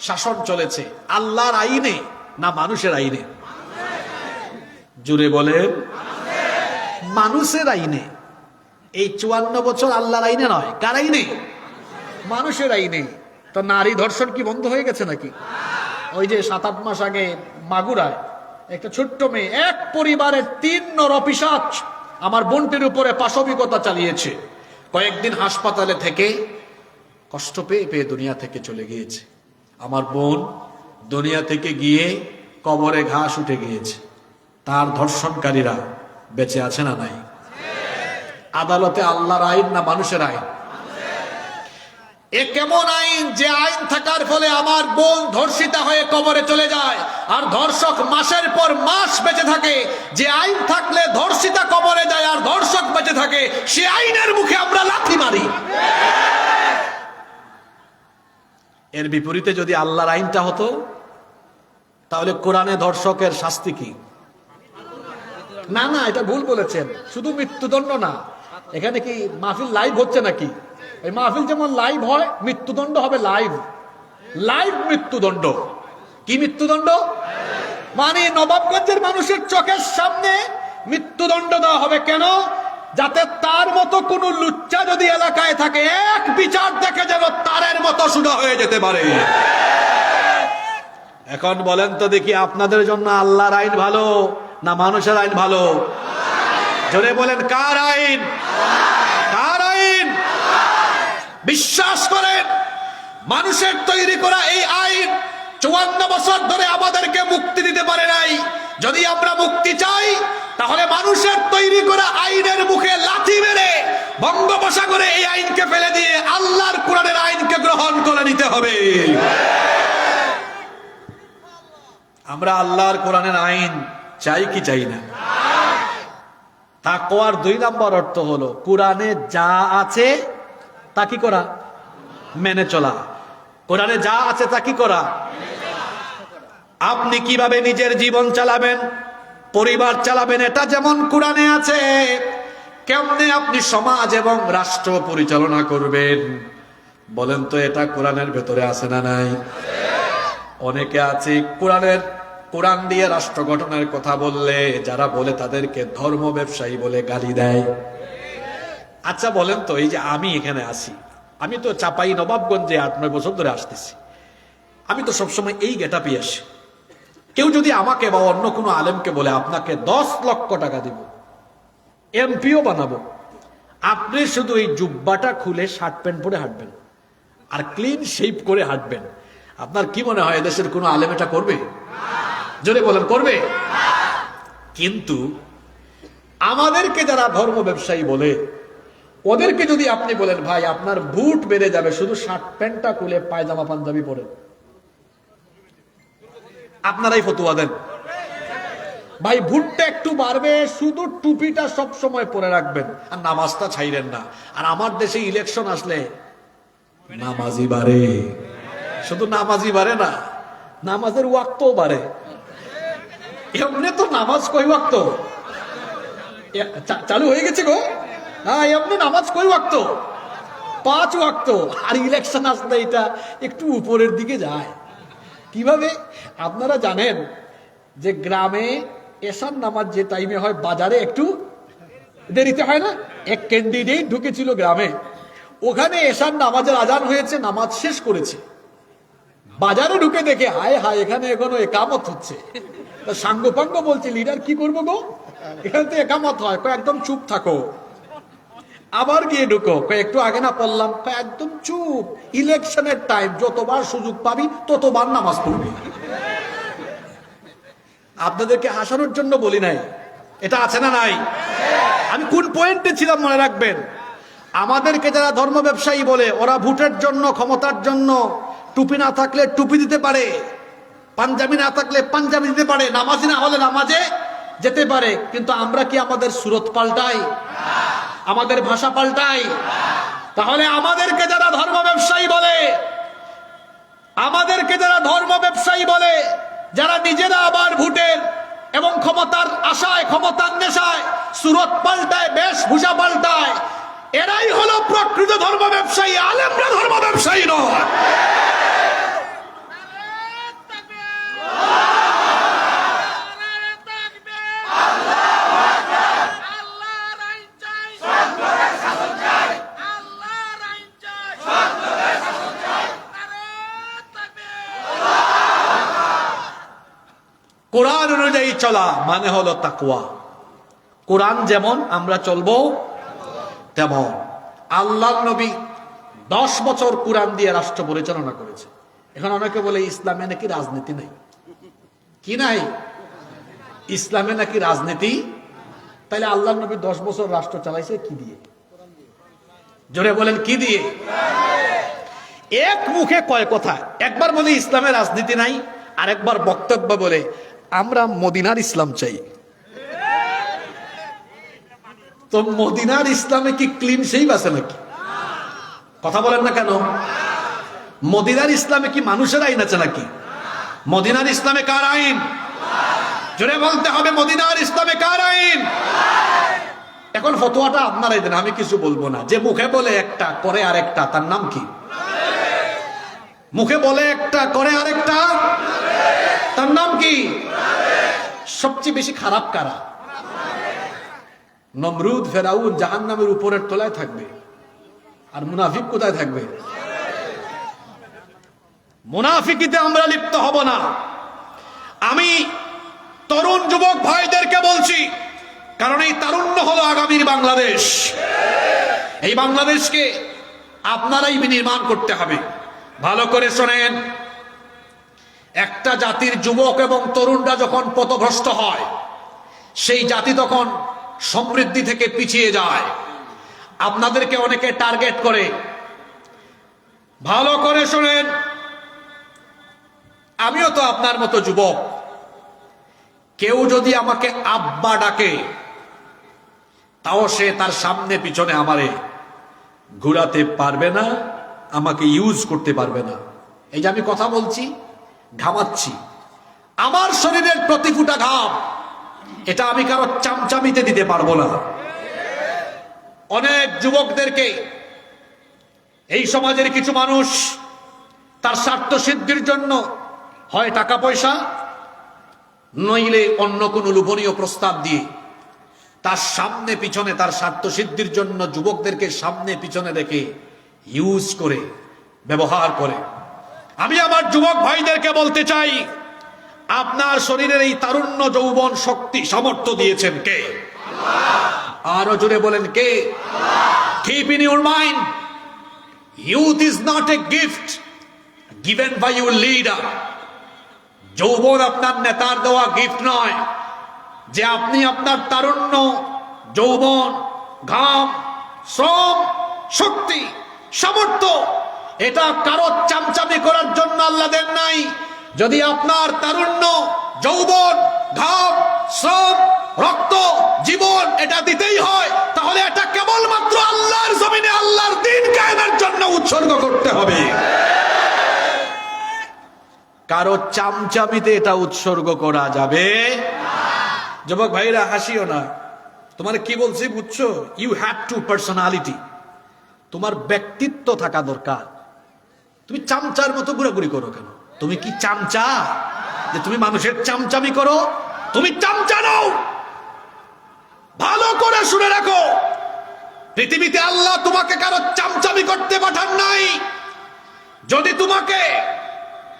শাসন চলেছে আল্লাহর আইনে না মানুষের আইনে? জুড়ে বলেন, মানুষের আইনে। এই 54 বছর আল্লাহর আইনে নয়, কার আইনে? মানুষের আইনে। তো নারী ধর্ষণ কি বন্ধ হয়ে গেছে নাকি? ওই যে 7-8 মাস আগে মাগুরায় একটা ছোট্ট মেয়ে, এক পরিবারের 3 নরপিশাচ আমার বোনটির উপরে পাশবিকতা চালিয়েছে। কয়েকদিন হাসপাতালে থেকে কষ্ট পেয়ে পেয়ে দুনিয়া থেকে চলে গিয়েছে। আমার বোন দুনিয়া থেকে গিয়ে কবরে ঘাস উঠে গিয়েছে। তার ধর্ষণকারীরা বেঁচে আছে না নাই? আদালতে আল্লাহর আইন না মানুষের আইন? এ কেমন আইন যে আইন থাকার ফলে আমার বোন ধর্ষিতা হয়ে কবরে চলে যায়, আর ধর্ষক মাসের পর মাস বেঁচে থাকে? যে আইন থাকলে ধর্ষিতা কবরে যায় আর ধর্ষক বেঁচে থাকে, সে আইনের মুখে আমরা লাথি মারি। এর বিপরীতে যদি আল্লাহর আইনটা হতো, তাহলে কোরআনে ধর্ষকের শাস্তি কি? না না, এটা ভুল বলেছেন। শুধু মৃত্যুদণ্ড না। এখানে কি মাহফিল লাইভ হচ্ছে নাকি? এই মাহফিল যেমন লাইভ হয়, মৃত্যুদণ্ড হবে লাইভ। লাইভ মৃত্যুদণ্ড। কি মৃত্যুদণ্ড? মানে নবাবগঞ্জের মানুষের চোখের সামনে মৃত্যুদণ্ড দেওয়া হবে। কেন? যাতে তার মতো কোন লুচ্চা যদি এলাকায় থাকে, এক বিচার দেখে যেন তারের মতো সুদা হয়ে যেতে পারে। এখন বলেন তো দেখি, আপনাদের জন্য আল্লাহর আইন ভালো না মানুষের আইন ভালো? জোরে বলেন, কার আইন? কার আইন? বিশ্বাস করেন, মানুষের তৈরি করা এই আইন 54 বছর ধরে আমাদেরকে মুক্তি দিতে পারে নাই। যদি আমরা মুক্তি চাই, তাহলে মানুষের তৈরি করা আইনের মুখে লাথি মেরে বঙ্গোপসাগরে এই আইনকে ফেলে দিয়ে আল্লাহর কোরআনের আইনকে গ্রহণ করে নিতে হবে। আমরা আল্লাহর কোরআনের আইন চাই কি চাই না? তাকওয়ার 2 নম্বর অর্থ হলো কোরআনে যা আছে তা কি করা? মেনে চলা। কোরআনে যা আছে তা কি করা? আপনি কিভাবে নিজের জীবন চালাবেন, পরিবার চালাবেন, এটা যেমন কোরআনে আছে, কেমনে আপনি সমাজ এবং রাষ্ট্র পরিচালনা করবেন, বলেন তো এটা কোরআনের ভেতরে আছে না নাই? অনেকে আছে কোরআন দিয়ে রাষ্ট্র গঠনের কথা বললে, যারা বলে তাদেরকে ধর্ম ব্যবসায়ী বলে গালি দেয়। আচ্ছা বলেন তো, এই যে আমি এখানে আছি, আমি তো চাপাই নবাবগঞ্জে 8-9 বছর ধরে আসতেছি, আমি তো সবসময় এই গেটআপে আসি। কেউ যদি আমাকে বা অন্য কোনো আলেমকে বলে আপনাকে 10 লক্ষ টাকা দিব, এমপিও বানাবো, আপনি শুধু এই জুব্বাটা খুলে শার্ট প্যান্ট পরে হাঁটবেন আর ক্লিন শেভ করে হাঁটবেন, আপনার কি মনে হয় এদেশের কোনো আলেম এটা করবে? জোরে বলেন, করবে? কিন্তু আমাদেরকে যারা ধর্ম ব্যবসায়ী বলে, ওদেরকে যদি আপনি বলেন ভাই আপনার বুট বেড়ে যাবে, শুধু শার্ট প্যান্টটা খুলে পায়জামা পাঞ্জাবি পরেন, আপনারাই ফতুয়া দেন। ভাই ভুট্টা একটু বাড়বে, শুধু টুপিটা সব সময় পরে রাখবেন আর নামাজটা ছাইরেন না। আর আমার দেশে ইলেকশন আসলে নামাজি বাড়ে, শুধু নামাজি বাড়ে না, নামাজের ওয়াক্তও বাড়ে। এমনি তো নামাজ কই ওয়াক্ত চালু হয়ে গেছে গো। হ্যাঁ, এমনি নামাজ কই ওয়াক্ত? 5 ওয়াক্ত। আর ইলেকশন আসলে এটা একটু উপরের দিকে যায়। কিভাবে? আপনারা জানেন যে গ্রামে এশার নামাজ যে টাইমে হয়, বাজারে একটু দেরিতে হয় না? এক ক্যান্ডিডেট ঢুকেছিল গ্রামে, ওখানে এশার নামাজের আজান হয়েছে, নামাজ শেষ করেছে, বাজারে ঢুকে দেখে হায় হায় এখানে এখনো একামত হচ্ছে। তা সাঙ্গপাঙ্গ বলছে, লিডার কি করবো গো, এখানে তো একামত হয়। একদম চুপ থাকো। আবার গিয়ে ঢুকো, একটু আগে না পড়লাম, একদম চুপ। ইলেকশনের টাইম, যতবার সুযোগ পাবি ততবার নামাজ পড়বি। আপনাদেরকে হাসানোর জন্য বলি নাই, এটা আছে না নাই? আমি কোন পয়েন্টে ছিলাম মনে রাখবেন। আমাদেরকে যারা ধর্ম ব্যবসায়ী বলে, ওরা ভোটের জন্য, ক্ষমতার জন্য টুপি না থাকলে টুপি দিতে পারে, পাঞ্জাবি না থাকলে পাঞ্জাবি দিতে পারে, নামাজি না হলে নামাজে যেতে পারে। কিন্তু আমরা কি আমাদের সুরত পাল্টাই? আমাদের ভাষা পাল্টাই? তাহলে আমাদেরকে যারা ধর্ম ব্যবসায়ী বলে, আমাদেরকে যারা ধর্ম ব্যবসায়ী বলে, যারা নিজেরা আবার ভোটের এবং ক্ষমতার আশায়, ক্ষমতার নেশায় সুরত পাল্টায়, বেশভূষা পাল্টায়, এরাই হলো প্রকৃত ধর্ম ব্যবসায়ী। আলেমরা ধর্ম ব্যবসায়ী নয়। কোরআন অনুযায়ী চলা মানে হলো তাকওয়া। কোরআন যেমন আমরা চলবো তেমন। আল্লাহর নবী 10 বছর কোরআন দিয়ে রাষ্ট্র পরিচালনা করেছে। এখন অনেকে বলে ইসলামে নাকি রাজনীতি নাই। কি নাই? ইসলামে নাকি রাজনীতি? তাইলে আল্লাহর নবী 10 বছর রাষ্ট্র চালাইছে কি দিয়ে? জোরে বলেন, কি দিয়ে? এক মুখে কয় কথা। একবার বলে ইসলামে রাজনীতি নাই, আর একবার বক্তব্য বলে আমরা মদিনার ইসলাম চাই। তো মদিনার ইসলামে কি ক্লিন শেভ আছে নাকি? কথা বলেন না কেন? মদিনার ইসলামে কি মানুষের আইন আছে নাকি? মদিনার ইসলামে কার আইন? জোরে বলতে হবে, মদিনার ইসলামে কার আইন? এখন ফতোয়াটা আপনারাই দেন, আমি কিছু বলবো না। যে মুখে বলে একটা করে আরেকটা, তার নাম কি? মুখে বলে একটা করে আরেকটা, তার নাম কি? সবচেয়ে বেশি খারাপ কারা? নমরুদ, ফেরাউন জাহান্নামের উপরের তলায় থাকবে, আর মুনাফিক কোথায় থাকবে? মুনাফিকিতে আমরা লিপ্ত হব না। আমি তরুণ যুবক ভাইদেরকে বলছি, কারণ এই তারুণ্য হলো আগামীর বাংলাদেশ। এই বাংলাদেশকে আপনারাই নির্মাণ করতে হবে। ভালো করে শোনেন, একটা জাতির যুবক এবং তরুণরা যখন পথভ্রষ্ট হয়, সেই জাতি তখন সমৃদ্ধি থেকে পিছিয়ে যায়। আপনাদেরকে অনেকে টার্গেট করে। ভালো করে শোনেন, আমিও তো আপনার মতো যুবক। কেউ যদি আমাকে আব্বা ডাকে, তাও সে তার সামনে পিছনে আমারে ঘুরাতে পারবে না, আমাকে ইউজ করতে পারবে না। এই যে আমি কথা বলছি, ঘামাচ্ছি, আমার শরীরের প্রতি ফুটা ঘাম, এটা আমি কারো চামচামিতে দিতে পারবো না। অনেক যুবকদেরকে এই সমাজের কিছু মানুষ তার স্বার্থ সিদ্ধির জন্য হয় টাকা পয়সা, নইলে অন্য কোনো লোভনীয় প্রস্তাব দিয়ে তার সামনে পিছনে, তার স্বার্থ সিদ্ধির জন্য যুবকদেরকে সামনে পিছনে রেখে ইউজ করে, ব্যবহার করে। আমি আমার যুবক ভাইদেরকে বলতে চাই, আপনার শরীরের এই তারুণ্য, যৌবন, শক্তি, সামর্থ্য দিয়েছেন কে? আরো জোরে বলেন, কে? Keep in your mind, youth is not a gift given by your leader. যৌবন আপনার নেতার দেওয়া গিফট নয়, যে আপনি আপনার তারুণ্য, যৌবন, ঘাম, শ্রম, শক্তি, সামর্থ্য এটা কারো চামচামি করার জন্য আল্লাহ দেন নাই। যদি আপনার তারুণ্য, যৌবন, ঘাম, শ্রম, রক্ত, জীবন এটা দিতেই হয়, তাহলে এটা কেবলমাত্র আল্লাহর জমিনে আল্লাহর দ্বীন কায়েমের জন্য উৎসর্গ করতে হবে। কারো চামচামিতে এটা উৎসর্গ করা যাবে। যুবক ভাইরা হাসিও না, তোমার কি বলছি বুঝছো? ইউ হ্যাভ টু পার্সোনালিটি, তোমার ব্যক্তিত্ব থাকা দরকার। তুমি চামচার মতো ঘুরাঘুরি করো কেন? তুমি কি চামচা যে তুমি মানুষের চামচামি করো? তুমি চামচা নও। ভালো করে শুনে রাখো, পৃথিবীতে আল্লাহ তোমাকে কারো চামচামি করতে পাঠান নাই। যদি তোমাকে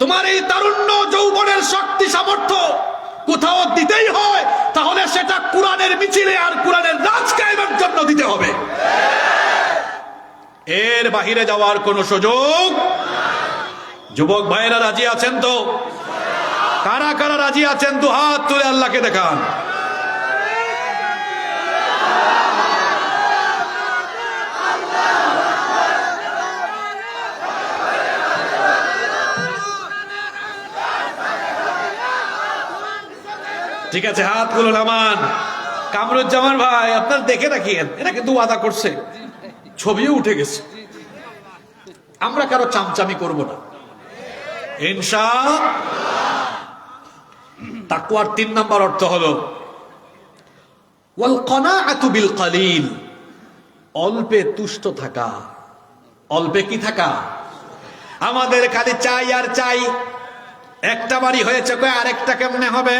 তোমার এই তারুণ্য যৌবনের শক্তি সামর্থ্য কোথাও দিতেই হয়, তাহলে সেটা কোরআনের মিছিলে আর কোরআনের রাজ কায়েমের জন্য দিতে হবে। এর বাহিরে যাওয়ার কোনো সুযোগ। যুবক ভাইয়েরা রাজি আছেন তো? কারা কারা রাজি আছেন দু হাত তুলে আল্লাহকে দেখান। ঠিক আছে, হাতগুলো নামান। কামরুজ্জামান ভাই, আপনার দেখে রাখিয়েন, এটা কিন্তু ওয়াদা করছে, ছবিও উঠে গেছে। আমরা কারো চামচামি করব না ইনশাআল্লাহ। তাকওয়ার 3 নম্বর অর্থ হলো ওয়াল কানাআতু বিল কালিল, অল্পে তুষ্ট থাকা। অল্পে কি থাকা? আমাদের খালি চাই আর চাই। একটা বাড়ি হয়েছে, কই আরেকটা কেমনে হবে?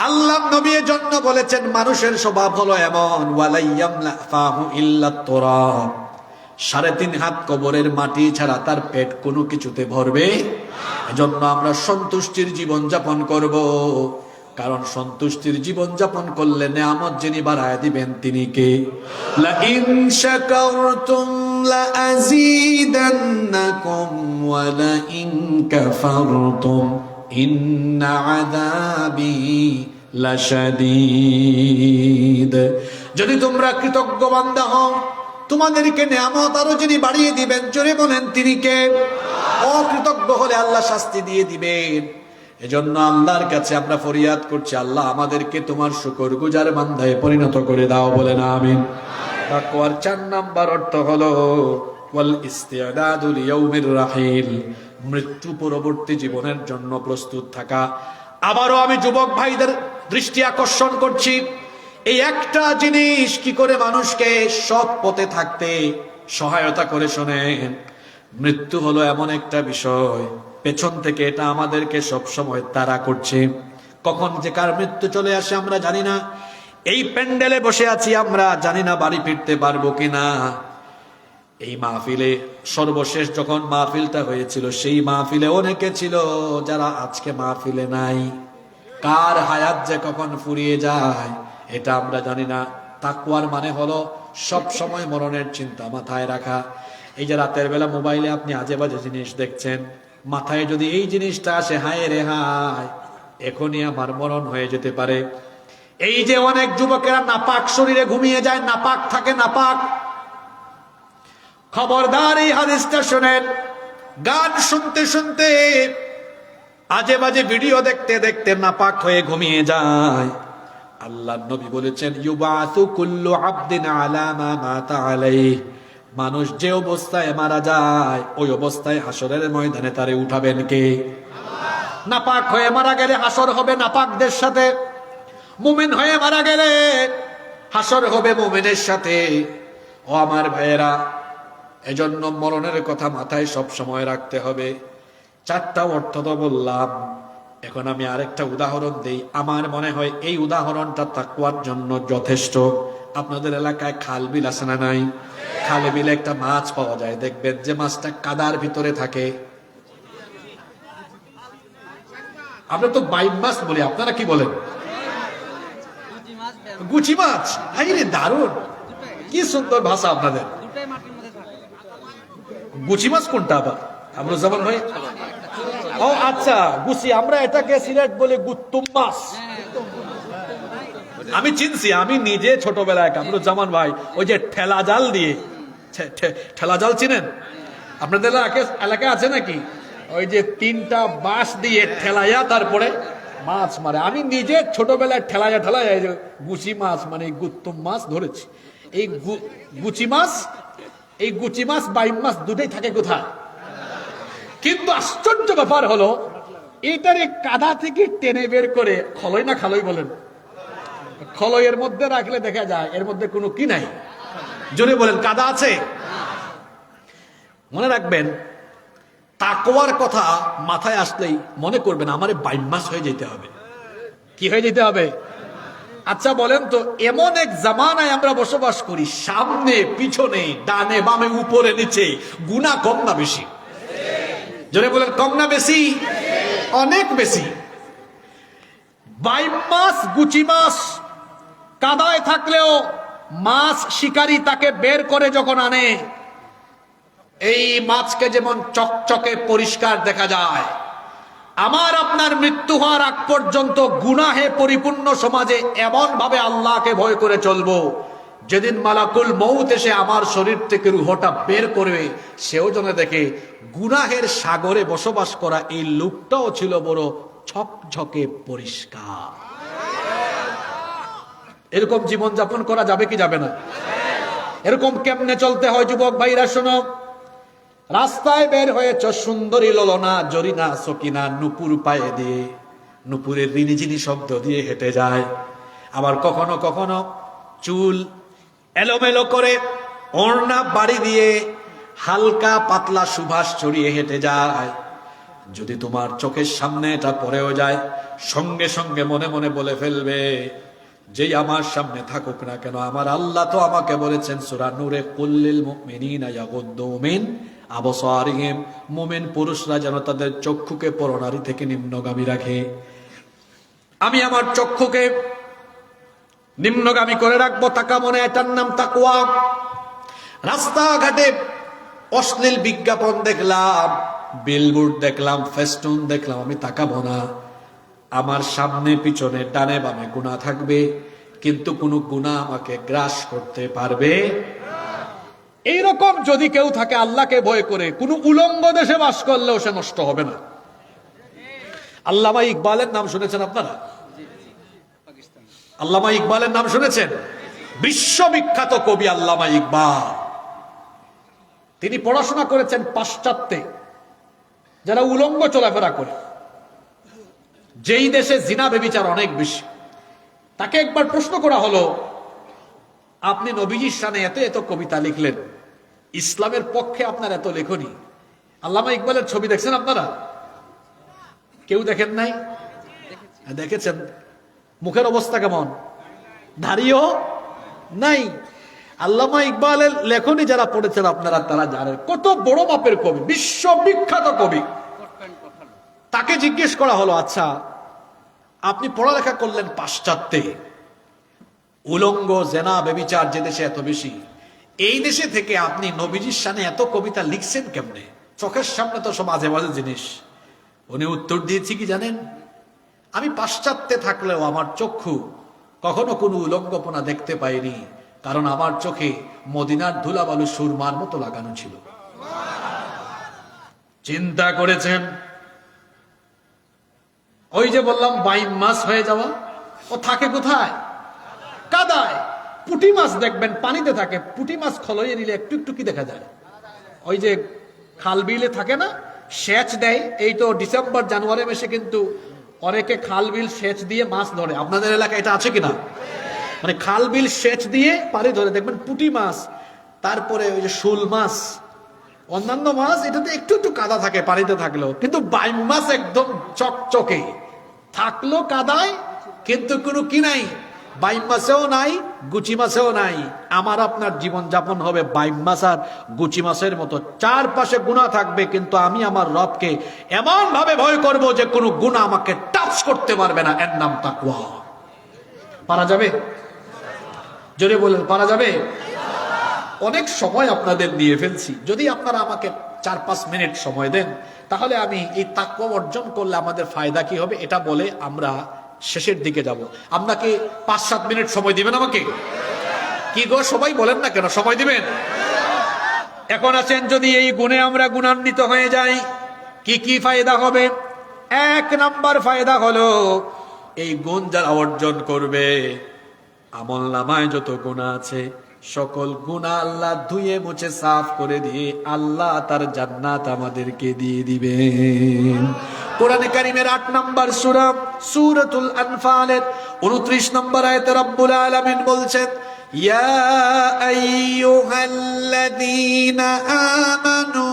আল্লাহ নবী এর জন্য বলেছেন মানুষের স্বভাব হলো এমন, ওয়ালাইয়ামলা ফাহু ইল্লা তুরাব, 3.5 হাত কবরের মাটি ছাড়া তার পেট কোনো কিছুতে ভরবে। এজন্য আমরা সন্তুষ্টির জীবন যাপন করব, কারণ সন্তুষ্টির জীবন যাপন করলে নেয়ামত যিনি বাড়ায় দিবেন তিনি কে? লা ইন শাকারতুম লা আযীদান্নাকুম ওয়া লা ইন কাফারতুম ইন্না আযাবি লাশাদীদ। যদি তোমরা কৃতজ্ঞ বান্দা হও, তোমাদেরকে নেয়ামত আরো যিনি বাড়িয়ে দিবেন, জোরে বলেন তিনি কে? অকৃতজ্ঞ হলে আল্লাহ শাস্তি দিয়ে দিবেন। এজন্য আল্লাহর কাছে আমরা ফরিয়াদ করছি, আল্লাহ আমাদেরকে তোমার শুকরগুজার বান্দায় পরিণত করে দাও, বলেন আমিন। তাকওয়ার 4 নাম্বার অর্থ হলো ওয়াল ইস্তিআদাদু লিয়াউমির রাহিল, মৃত্যু পরবর্তী জীবনের জন্য প্রস্তুত থাকা। আবারও আমি যুবক ভাইদের দৃষ্টি আকর্ষণ করছি, এই একটা জিনিস কি করে মানুষকে সৎ পথে থাকতে সহায়তা করে শোনেন। মৃত্যু হলো এমন একটা বিষয়, পেছন থেকে এটা আমাদেরকে সব সময় তাড়া করছে। কখন যে কার মৃত্যু চলে আসে আমরা জানি না। এই প্যান্ডেলে বসে আছি আমরা, জানি না বাড়ি ফিরতে পারবো কিনা। এই মাহফিলে সর্বশেষ যখন মাহফিলটা হয়েছিল, সেই মাহফিলে অনেকে ছিল যারা আজকে মাহফিলে নাই। কার হায়াত যে কখন ফুরিয়ে যায় এটা আমরা জানি না। তাকওয়ার মানে হলো সব সময় মরণের চিন্তা মাথায় রাখা। এই যে রাতের বেলা মোবাইলে আপনি আজে বাজে জিনিস দেখছেন, মাথায় যদি এই জিনিসটা আসে, হায় রে হায়, এখনই আমার মরণ হয়ে যেতে পারে। এই যে অনেক যুবকেরা নাপাক শরীরে ঘুমিয়ে যায়, নাপাক থাকে, নাপাক। খবরদার এই হাদিসটা শোনেন। গান শুনতে শুনতে, আজে বাজে ভিডিও দেখতে দেখতে নাপাক হয়ে ঘুমিয়ে যায়। আল্লাহর নবী বলেছেন ইউবাসু কুল্লু আবদিন আলা মা মাতা আলাইহি, মানুষ যে অবস্থায় মারা যায় ওই অবস্থায় হাসরের ময়দানে তারে উঠাবেন কে? নাপাক হয়ে মারা গেলে হাসর হবে নাপাকদের সাথে, মুমিন হয়ে মারা গেলে হাসর হবে মুমিনের সাথে। ও আমার ভাইয়েরা, এজন্য মরণের কথা মাথায় সব সময় রাখতে হবে। 4টা অর্থ তো বললাম, এখন আমি আরেকটা উদাহরণ দেই। আমার মনে হয় এই উদাহরণটা তাকওয়ার জন্য যথেষ্ট। আপনাদের এলাকায় খাল বিল আছে না নাই? খালে বিলে একটা মাছ পাওয়া যায়, দেখবেন যে মাছটা কাদার ভিতরে থাকে। আমরা তো বাইম মাছ বলি, আপনারা কি বলেন? গুচি মাছ। হাইরে দারুণ, কি সুন্দর ভাষা আপনাদের। গুচি মাছ কোনটা আবার? আমরা যেমন ভাই, ও আচ্ছা গুচি, আমরা এটাকে সিলেট বলে গুত্তুম মাছ। আমি চিনছি, আমি নিজে ছোটবেলায় কামরুজ্জামান ভাই ওই যে ঠেলা জাল দিয়ে, ঠেলা জাল চিনেন? আপনাদের এলাকায় আছে নাকি? ওই যে 3টা বাঁশ দিয়ে ঠেলাইয়া তারপরে মাছ মারে। আমি নিজে ছোটবেলায় ঠেলায় ঠেলায় গুচি মাছ মানে গুত্তম মাছ ধরেছি। এই গুচি মাছ বাইম মাছ দুটোই থাকে কোথায়? কিন্তু আশ্চর্য ব্যাপার হলো এটারে কাদা থেকে টেনে বের করে, খলই না খালই বলেন, খলইয়ের মধ্যে রাখলে দেখা যায় এর মধ্যে কোনো কি নাই। জোরে বলেন, কাদা আছে। মনে রাখবেন, তাকওয়ার কথা মাথায় আসলেই মনে করবেন আমারে বাইম মাছ হয়ে যেতে হবে। কি হয়ে যেতে হবে? আচ্ছা বলেন তো, এমন এক জামানায় আমরা বসবাস করি, সামনে পিছনে ডানে বামে উপরে নিচে গুনাহ কম না বেশি? জোরে বলেন, কম না বেশি? অনেক বেশি। বাইম মাছ গুচি মাছ কাদায় থাকলেও মাছ শিকারী তাকে বের করে যখন আনে, এই মাছকে যেমন চকচকে পরিষ্কার দেখা যায়, আমার আপনার মৃত্যু হওয়ার আগ পর্যন্ত গুনাহে পরিপূর্ণ সমাজে এমন ভাবে আল্লাহকে ভয় করে চলবো, যেদিন মালাকুল মউত এসে আমার শরীর থেকে রুহটা বের করবে, সেও যেন দেখে গুনাহের সাগরে বসবাস করা এই লোকটাও ছিল বড় ছকঝকে পরিষ্কার। এরকম জীবন যাপন করা যাবে কি যাবে না? এরকম কেমনে চলতে হয় যুবক ভাইরা শোনো। রাস্তায় বের হয়েছ, সুন্দরী ললনা জরিনা সকিনা নুপুর পায়ে দিয়ে, নুপুরের রিনিঝিনি শব্দ দিয়ে হেঁটে যায়। আবার কখনো কখনো চুল এলোমেলো করে ওড়না বাড়ি দিয়ে হালকা পাতলা সুবাস ছড়িয়ে হেঁটে যায়। যদি তোমার চোখের সামনে এটা পড়েও যায়, সঙ্গে সঙ্গে মনে মনে বলে ফেলবে, যেই আমার সামনে থাকুক না কেন, আমার আল্লাহ তো আমাকে বলেছেন সূরা নূরে, কুল্লিল মুমিনিনা ইয়াগুদ্দু মিন আবসারিহিম, মুমিন পুরুষরা যেন তাদের চক্ষুকে পরনারী থেকে নিম্নগামী রাখে। আমি আমার চক্ষুকে নিম্নগামী করে রাখবো, তাকামনে, এটার নাম তাকওয়া। রাস্তাঘাটে অশ্লীল বিজ্ঞাপন দেখলাম, বিলবোর্ড দেখলাম, ফেস্টুন দেখলাম, আমি তাকাবো না। আমার সামনে পিছনে ডানে বামে গুনাহ থাকবে, কিন্তু কোনো গুনাহ আমাকে গ্রাস করতে পারবে। এইরকম যদি কেউ থাকে আল্লাহকে ভয় করে, কোন উলঙ্গ দেশে বাস করলেও সে নষ্ট হবে না। আল্লামা ইকবালের নাম শুনেছেন আপনারা? আল্লামা ইকবালের নাম শুনেছেন? বিশ্ববিখ্যাত কবি আল্লামা ইকবাল। তিনি পড়াশোনা করেছেন পাশ্চাত্যে, যারা উলঙ্গ চলাফেরা করে, যেই দেশে জিনা ব্যভিচার অনেক বেশি। তাকে একবার প্রশ্ন করা হলো, আপনি নবীজির শানে এত এত কবিতা লিখলেন, ইসলামের পক্ষে আপনার এত লেখনী, আল্লামা ইকবালের ছবি দেখছেন আপনারা? কেউ দেখেন নাই? দেখেছেন? মুখের অবস্থা কেমন? দাড়িও নাই। আল্লামা ইকবালের লেখনী যারা পড়েছেন আপনারা তারা জানেন কত বড় মাপের কবি, বিশ্ববিখ্যাত কবি। তাকে জিজ্ঞেস করা হলো, আচ্ছা আপনি পড়ালেখা করলেন পাশ্চাত্যে, উলঙ্গ জেনা ব্যভিচার যে দেশে এত বেশি, এই দেশে থেকে আপনি নবীজির শানে এত কবিতা লিখছেন কেমনে? চোখের সামনে তো সব আজে বাজে জিনিস। উনি উত্তর দিয়েছি কি জানেন? আমি পাশ্চাত্যে থাকলেও আমার চক্ষু কখনো কোনো উলঙ্গপনা দেখতে পাইনি, কারণ আমার চোখে মদিনার ধুলাবালু সুরমার মতো লাগানো ছিল। চিন্তা করেছেন? ওই যে বললাম বাইম মাছ হয়ে যাওয়া, ও থাকে কোথায়? কাদায়। পুঁটি মাছ দেখবেন পানিতে থাকে, পুঁটি মাছ খলইয়ে নিলে একটু একটু কি দেখা যায়? ওই যে খাল বিলে থাকে না, সেচ দেয়। এই তো ডিসেম্বর জানুয়ারি মাসে কিন্তু অনেকে খাল বিল সেচ দিয়ে মাছ ধরে। আপনাদের এলাকায় এটা আছে কিনা? মানে খাল বিল সেচ দিয়ে পানি ধরে, দেখবেন পুঁটি মাছ, তারপরে ওই যে শোল মাছ, অন্যান্য মাছ, এটাতে একটু একটু কাদা থাকে পানিতে থাকলেও, কিন্তু বাইম মাছ একদম চকচকে, থাকলো কাদায় কিন্তু কোনো কি নাই, বাইম মাছেও নাই, গুচি মাছেও নাই। আমার আপনার জীবন যাপন হবে বাইম মাছ আর গুচি মাছের মতো, চারপাশে গুনাহ থাকবে, কিন্তু আমি আমার রবকে এমন ভাবে ভয় করব যে কোনো গুনাহ আমাকে টাচ করতে পারবে না। এর নাম তাকওয়া। পারা যাবে? জোরে বলেন, পারা যাবে? অনেক সময় আপনাদের নিয়ে ফেলছি, যদি আপনারা আমাকে 4-5 মিনিট সময় দেন, তাহলে আমি এই তাকওয়া অর্জন করলে আমাদের ফায়দা কি হবে এটা বলে আমরা শেষের দিকে যাব। আপনাকে 5-7 মিনিট সময় দিবেন আমাকে? কি গো সবাই বলেন না কেন, সময় দিবেন? এখন আছেন, যদি এই গুণে আমরা গুণান্বিত হয়ে যাই কি কি ফায়দা হবে? 1 নাম্বার ফায়দা হলো এই গুণ যারা অর্জন করবে, আমল নামায় যত গুনাহ আছে সকল গুনাহ আল্লাহ ধুয়ে মুছে সাফ করে দিয়ে আল্লাহ তার জান্নাত আমাদেরকে দিয়ে দিবেন। কোরআনে কারীমের ৮ নম্বর সূরা সূরাতুল আনফালের ২৯ নম্বর আয়াতে রব্বুল আলামিন বলছেন, ইয়া আইয়ুহাল্লাযীনা আমানু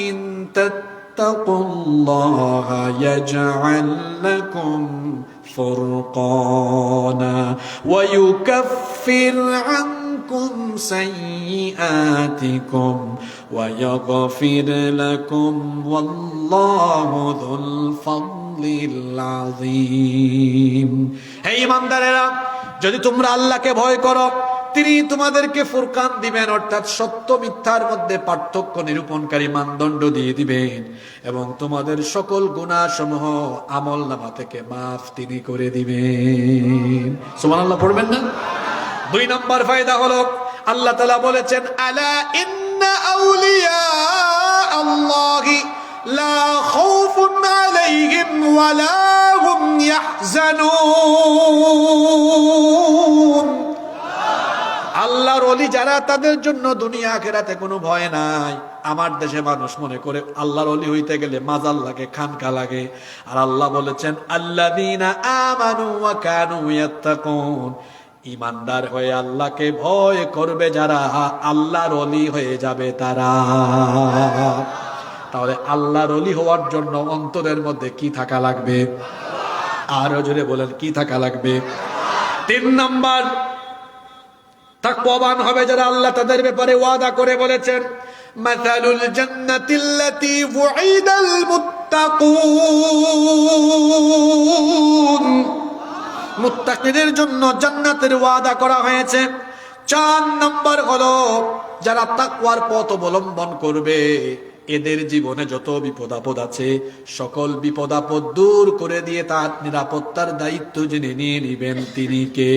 ইন তাত্তাকুল্লাহা ইয়াজআল লাকুম ফুরকানা ওয়া ইউকাফির আনকুম সাইয়্যাতিকুম ওয়া ইয়াগফির লাকুম ওয়াল্লাহু যুল ফাদলিল আযীম। হে ঈমানদারেরা, যদি তোমরা আল্লাহকে ভয় করো, তিনি তোমাদেরকে ফুরকান দিবেন, অর্থাৎ সত্য মিথ্যার মধ্যে পার্থক্য নিরূপণকারী মানদণ্ড দিয়ে দিবেন এবং তোমাদের সকল গুনাহ সমূহ আমলনামা থেকে মাফ তিনি করে দিবেন। সুবহানাল্লাহ পড়বেন না? ২ নম্বর ফায়দা হলো, আল্লাহ তাআলা বলেছেন, আলা ইন্না আউলিয়া আল্লাহি লা খাউফুন আলাইহিম ওয়া লা হুম ইয়াহজানুন। আল্লাহর ওলি যারা, তাদের জন্য দুনিয়া আখিরাতে কোনো ভয় নাই। আমার দেশে মানুষ মনে করে আল্লাহর ওলি হইতে গেলে মাজার লাগে, খানকা লাগে। আর আল্লাহ বলেছেন, আল্লাযীনা আমানু ওয়া কানু ইয়াত্তাকুন, ঈমানদার হয়ে আল্লাহকে ভয় করবে যারা, আল্লাহর ওলি হয়ে যাবে তারা। তাহলে আল্লাহর ওলি হওয়ার জন্য অন্তরের মধ্যে কি থাকা লাগবে? আরো জোরে বলেন, কি থাকা লাগবে? ৩ নম্বর, তাকওয়াবান হবে যারা, আল্লাহ তাদের ব্যাপারে ওয়াদা করে বলেছেন, মাসালুল জান্নাতিল্লাতী ওয়িদাল মুত্তাকুন, মুত্তাকিদের জন্য জান্নাতের ওয়াদা করা হয়েছে। ৪ নম্বর হলো, যারা তাকওয়ার পথ অবলম্বন করবে, এদের জীবনে যত বিপদ আপদ আছে সকল বিপদ আপদ দূর করে দিয়ে তার নিরাপত্তার দায়িত্ব যিনি নিয়ে নিবেন তিনি কে?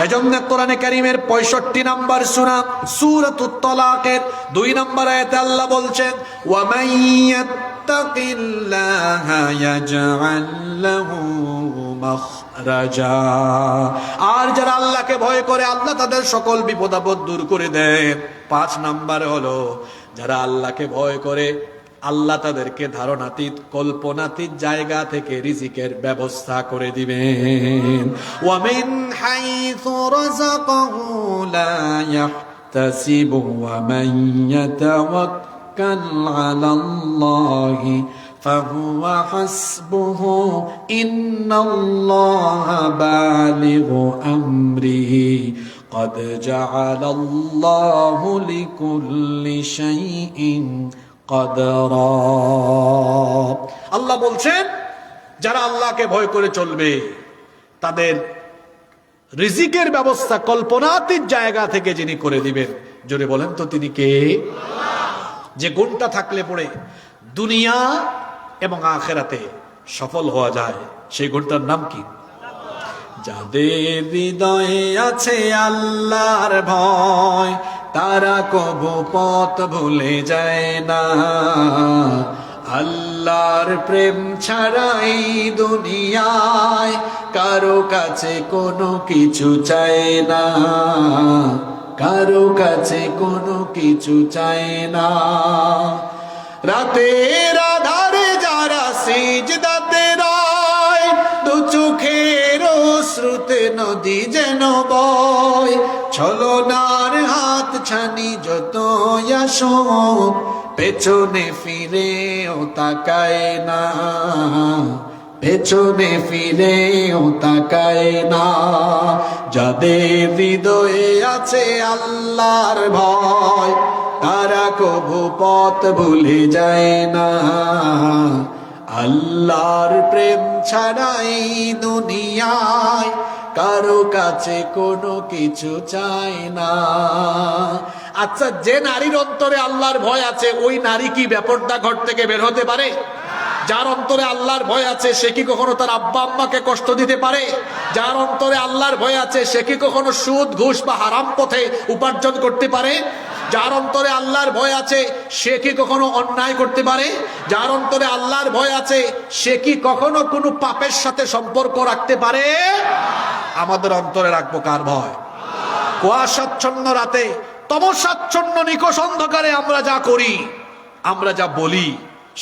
এজন্য কোরআনে কারীমের ৬৫ নম্বর সূরা সূরাতুত তালাকের ২ নম্বর আয়াতে আল্লাহ বলছেন, ওয়া মান ইয়াত্তাকিল্লাহা ইয়াজআল লাহু মাখরাজা, আর যারা আল্লাহকে ভয় করে আল্লাহ তাদের সকল বিপদ আপদ দূর করে দেন। ৫ নম্বর হলো, যারা আল্লাহকে ভয় করে আল্লাহ তাদেরকে ধারণাতীত কল্পনাতীত জায়গা থেকে রিজিকের ব্যবস্থা করে দিবেন। ওয়া মিন হাইসু রাযাকাহু লা ইয়াহতাসিবু ওয়া মান ইয়াতাওয়াক্কাল আলাল্লাহি ফাহুয়া হাসবুহু ইন্নাল্লাহা বালিগু আমরিহি قد جعل الله لكل شيء قدرا। আল্লাহ বলছেন, যারা আল্লাহকে ভয় করে চলবে তাদের রিজিকের ব্যবস্থা কল্পনাতীত জায়গা থেকে যিনি করে দিবেন। জোরে বলেন তো তিনি কে? যে গুণটা থাকলে পড়ে দুনিয়া এবং আখিরাতে সফল হওয়া যায়, সেই গুণটার নাম কি? যাদের হৃদয়ে আছে আল্লাহর ভয়, তারা কবু পথ ভুলে যায় না। আল্লাহর প্রেম ছাড়া এই দুনিয়ায় কারো কাছে কোনো কিছু চায় না, কারো কাছে কোনো কিছু চায় না। রাতের আধারে যারা সিজদাতে রয়, দু চোখের অশ্রুতে নদী যেন বয়। ছলনার হাত ছানি যত আসুক, পেছনে ফিরেও তাকায় না, পেছনে ফিরেও তাকায় না। যাদের হৃদয়ে আছে আল্লাহর ভয়, তারা কবু পথ ভুলে যায় না। আল্লাহর প্রেম ছাড়াই দুনিয়ায় কারো কাছে কোনো কিছু চায় না। আচ্ছা, যে নারীর অন্তরে আল্লাহর ভয় আছে, ওই নারী কি বেপরদা ঘর থেকে বের হতে পারে? যার অন্তরে আল্লাহর ভয় আছে সে কি কখনো তার আব্বা আম্মাকে কষ্ট দিতে পারে? যার অন্তরে আল্লাহর ভয় আছে সে কি কখনো সুদ ঘুষ বা হারাম পথে উপার্জন করতে পারে? যার অন্তরে আল্লাহর ভয় আছে সে কি কখনো অন্যায় করতে পারে? যার অন্তরে আল্লাহর ভয় আছে সে কি কখনো কোনো পাপের সাথে সম্পর্ক রাখতে পারে? আমাদের অন্তরে রাখবো কার ভয়? কুয়াশাচ্ছন্ন রাতে, তমসাচ্ছন্ন নিকষ অন্ধকারে আমরা যা করি, আমরা যা বলি,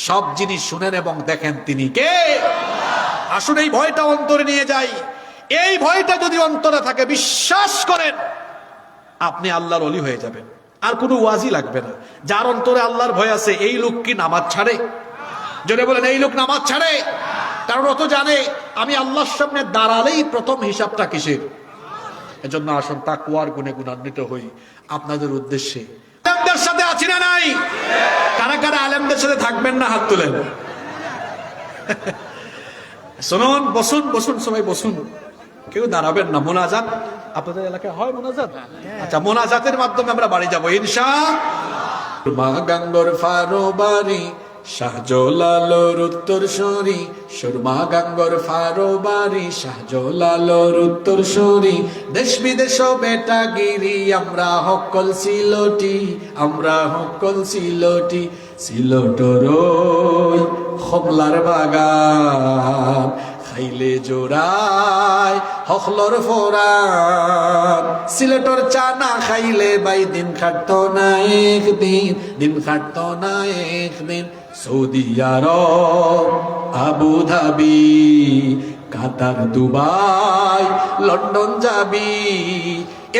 সব জিনিস শুনেন এবং দেখেন তিনি কে। আসলে এই ভয়টা অন্তরে নিয়ে যাই। এই ভয়টা যদি অন্তরে থাকে, বিশ্বাস করেন আপনি আল্লাহর ওলি হয়ে যাবেন, আর কোনো ওয়াজি লাগবে না। যার অন্তরে আল্লাহর ভয় আছে এই লোক কি নামাজ ছাড়ে? যদি বলেন এই লোক নামাজ ছাড়ে, কারণ ও তো জানে আমি আল্লাহর সামনে দাঁড়ালেই প্রথম হিসাবটা কিসের। এজন্য আসুন তাকওয়ার গুণে গুণান্বিত হই আপনাদের উদ্দেশ্যে। আলেমদের সাথে আছি না নাই? কারা কারা আলেমদের সাথে থাকবেন না হাত তুলেন। শুনুন, বসুন বসুন, সবাই বসুন, কেউ দাঁড়াবেন না। মোনাজাত আপনাদের এলাকায় হয়? মোনাজাত, আচ্ছা, মোনাজাতের মাধ্যমে আমরা বাড়ি যাবো ইনশাআল্লাহ। মা গাঙ্গর ফারোবারি শাহজালালোর উত্তরসূরি, সুরমা গাঙ্গর ফারোবারি শাহজালালোর উত্তরসূরি, দেশ বিদেশ বেটা গিরি আমরা হকল সিলটি, আমরা হকল সিলটি। সিলটর খবলার বাগান খাইলে জোড়ায় হকলর ফোরান, সিলেটর চা না খাইলে বাই দিন খাটতো না একদিন, দিন খাটতো না একদিন। সৌদি আরব, আবু ধাবি, কাতার, দুবাই, লন্ডন যাবি,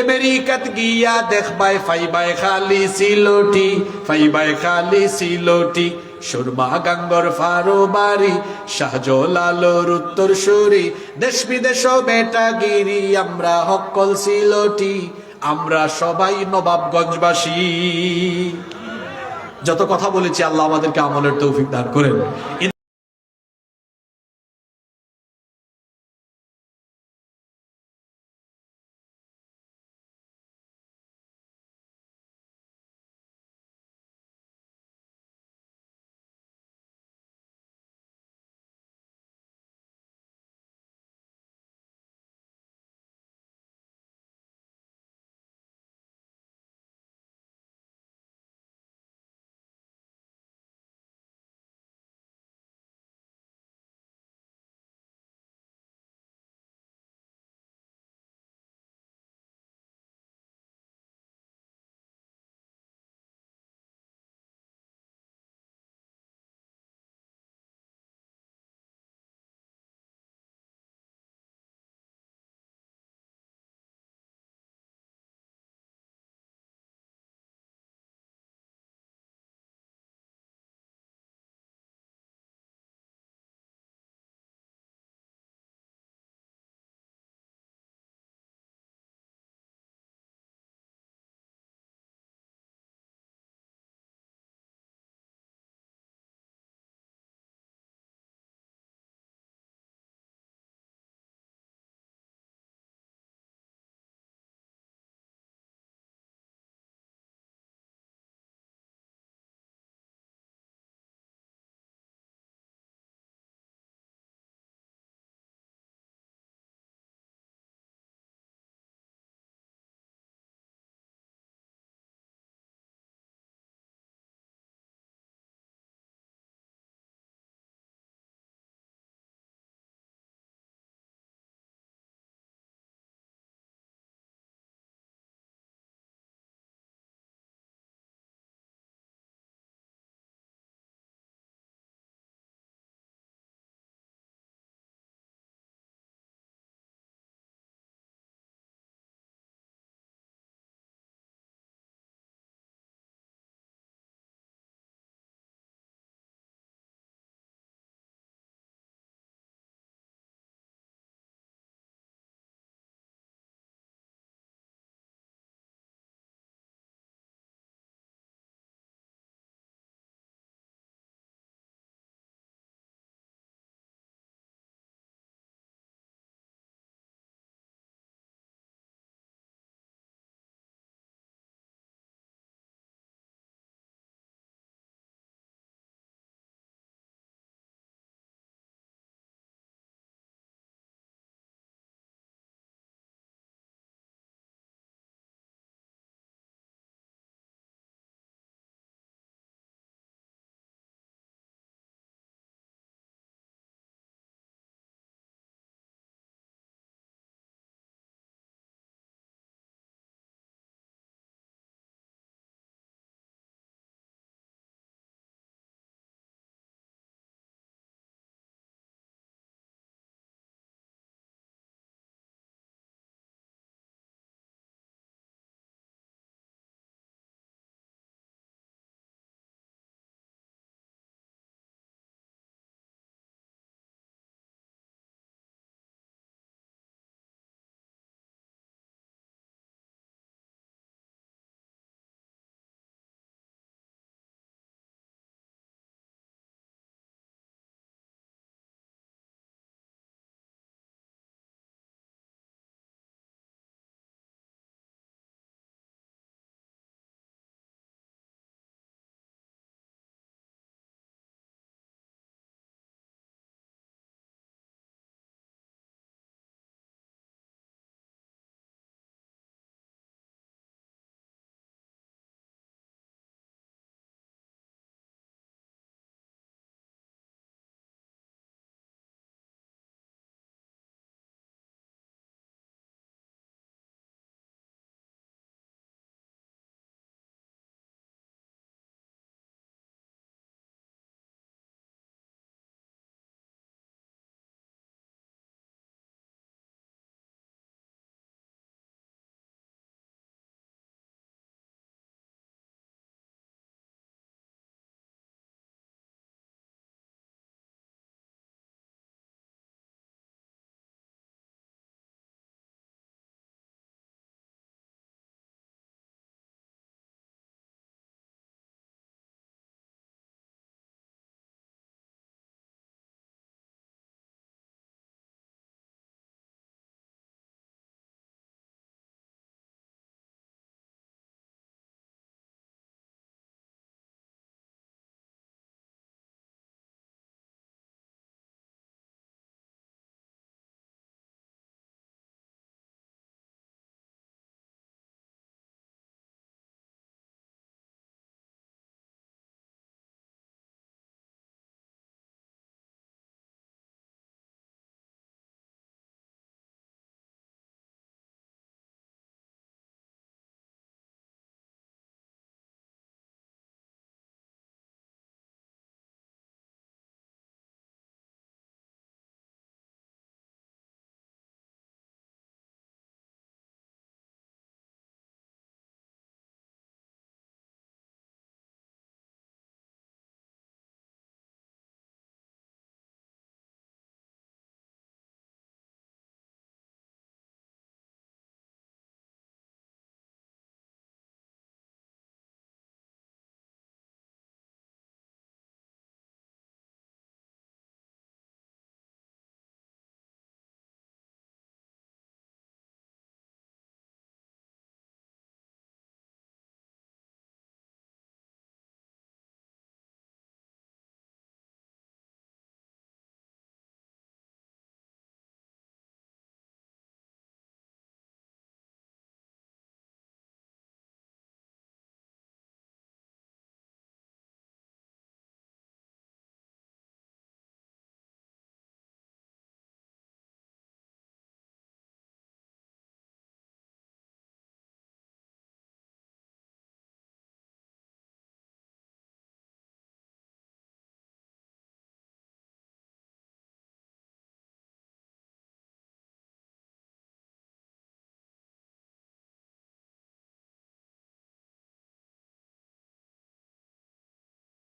আমেরিকাত গিয়া দেখবাই ফাইবাই খালি সিলটি, ফাইবাই খালি সিলটি। সুরমা গাঙ্গর ফারোবারি শাহজালালোর উত্তরসূরি, দেশ বিদেশ বেটা গিরি আমরা হকল সিলটি, আমরা সবাই নবাবগঞ্জবাসী। যত কথা বলেছি আল্লাহ আমাদেরকে আমলের তৌফিক দান করেন।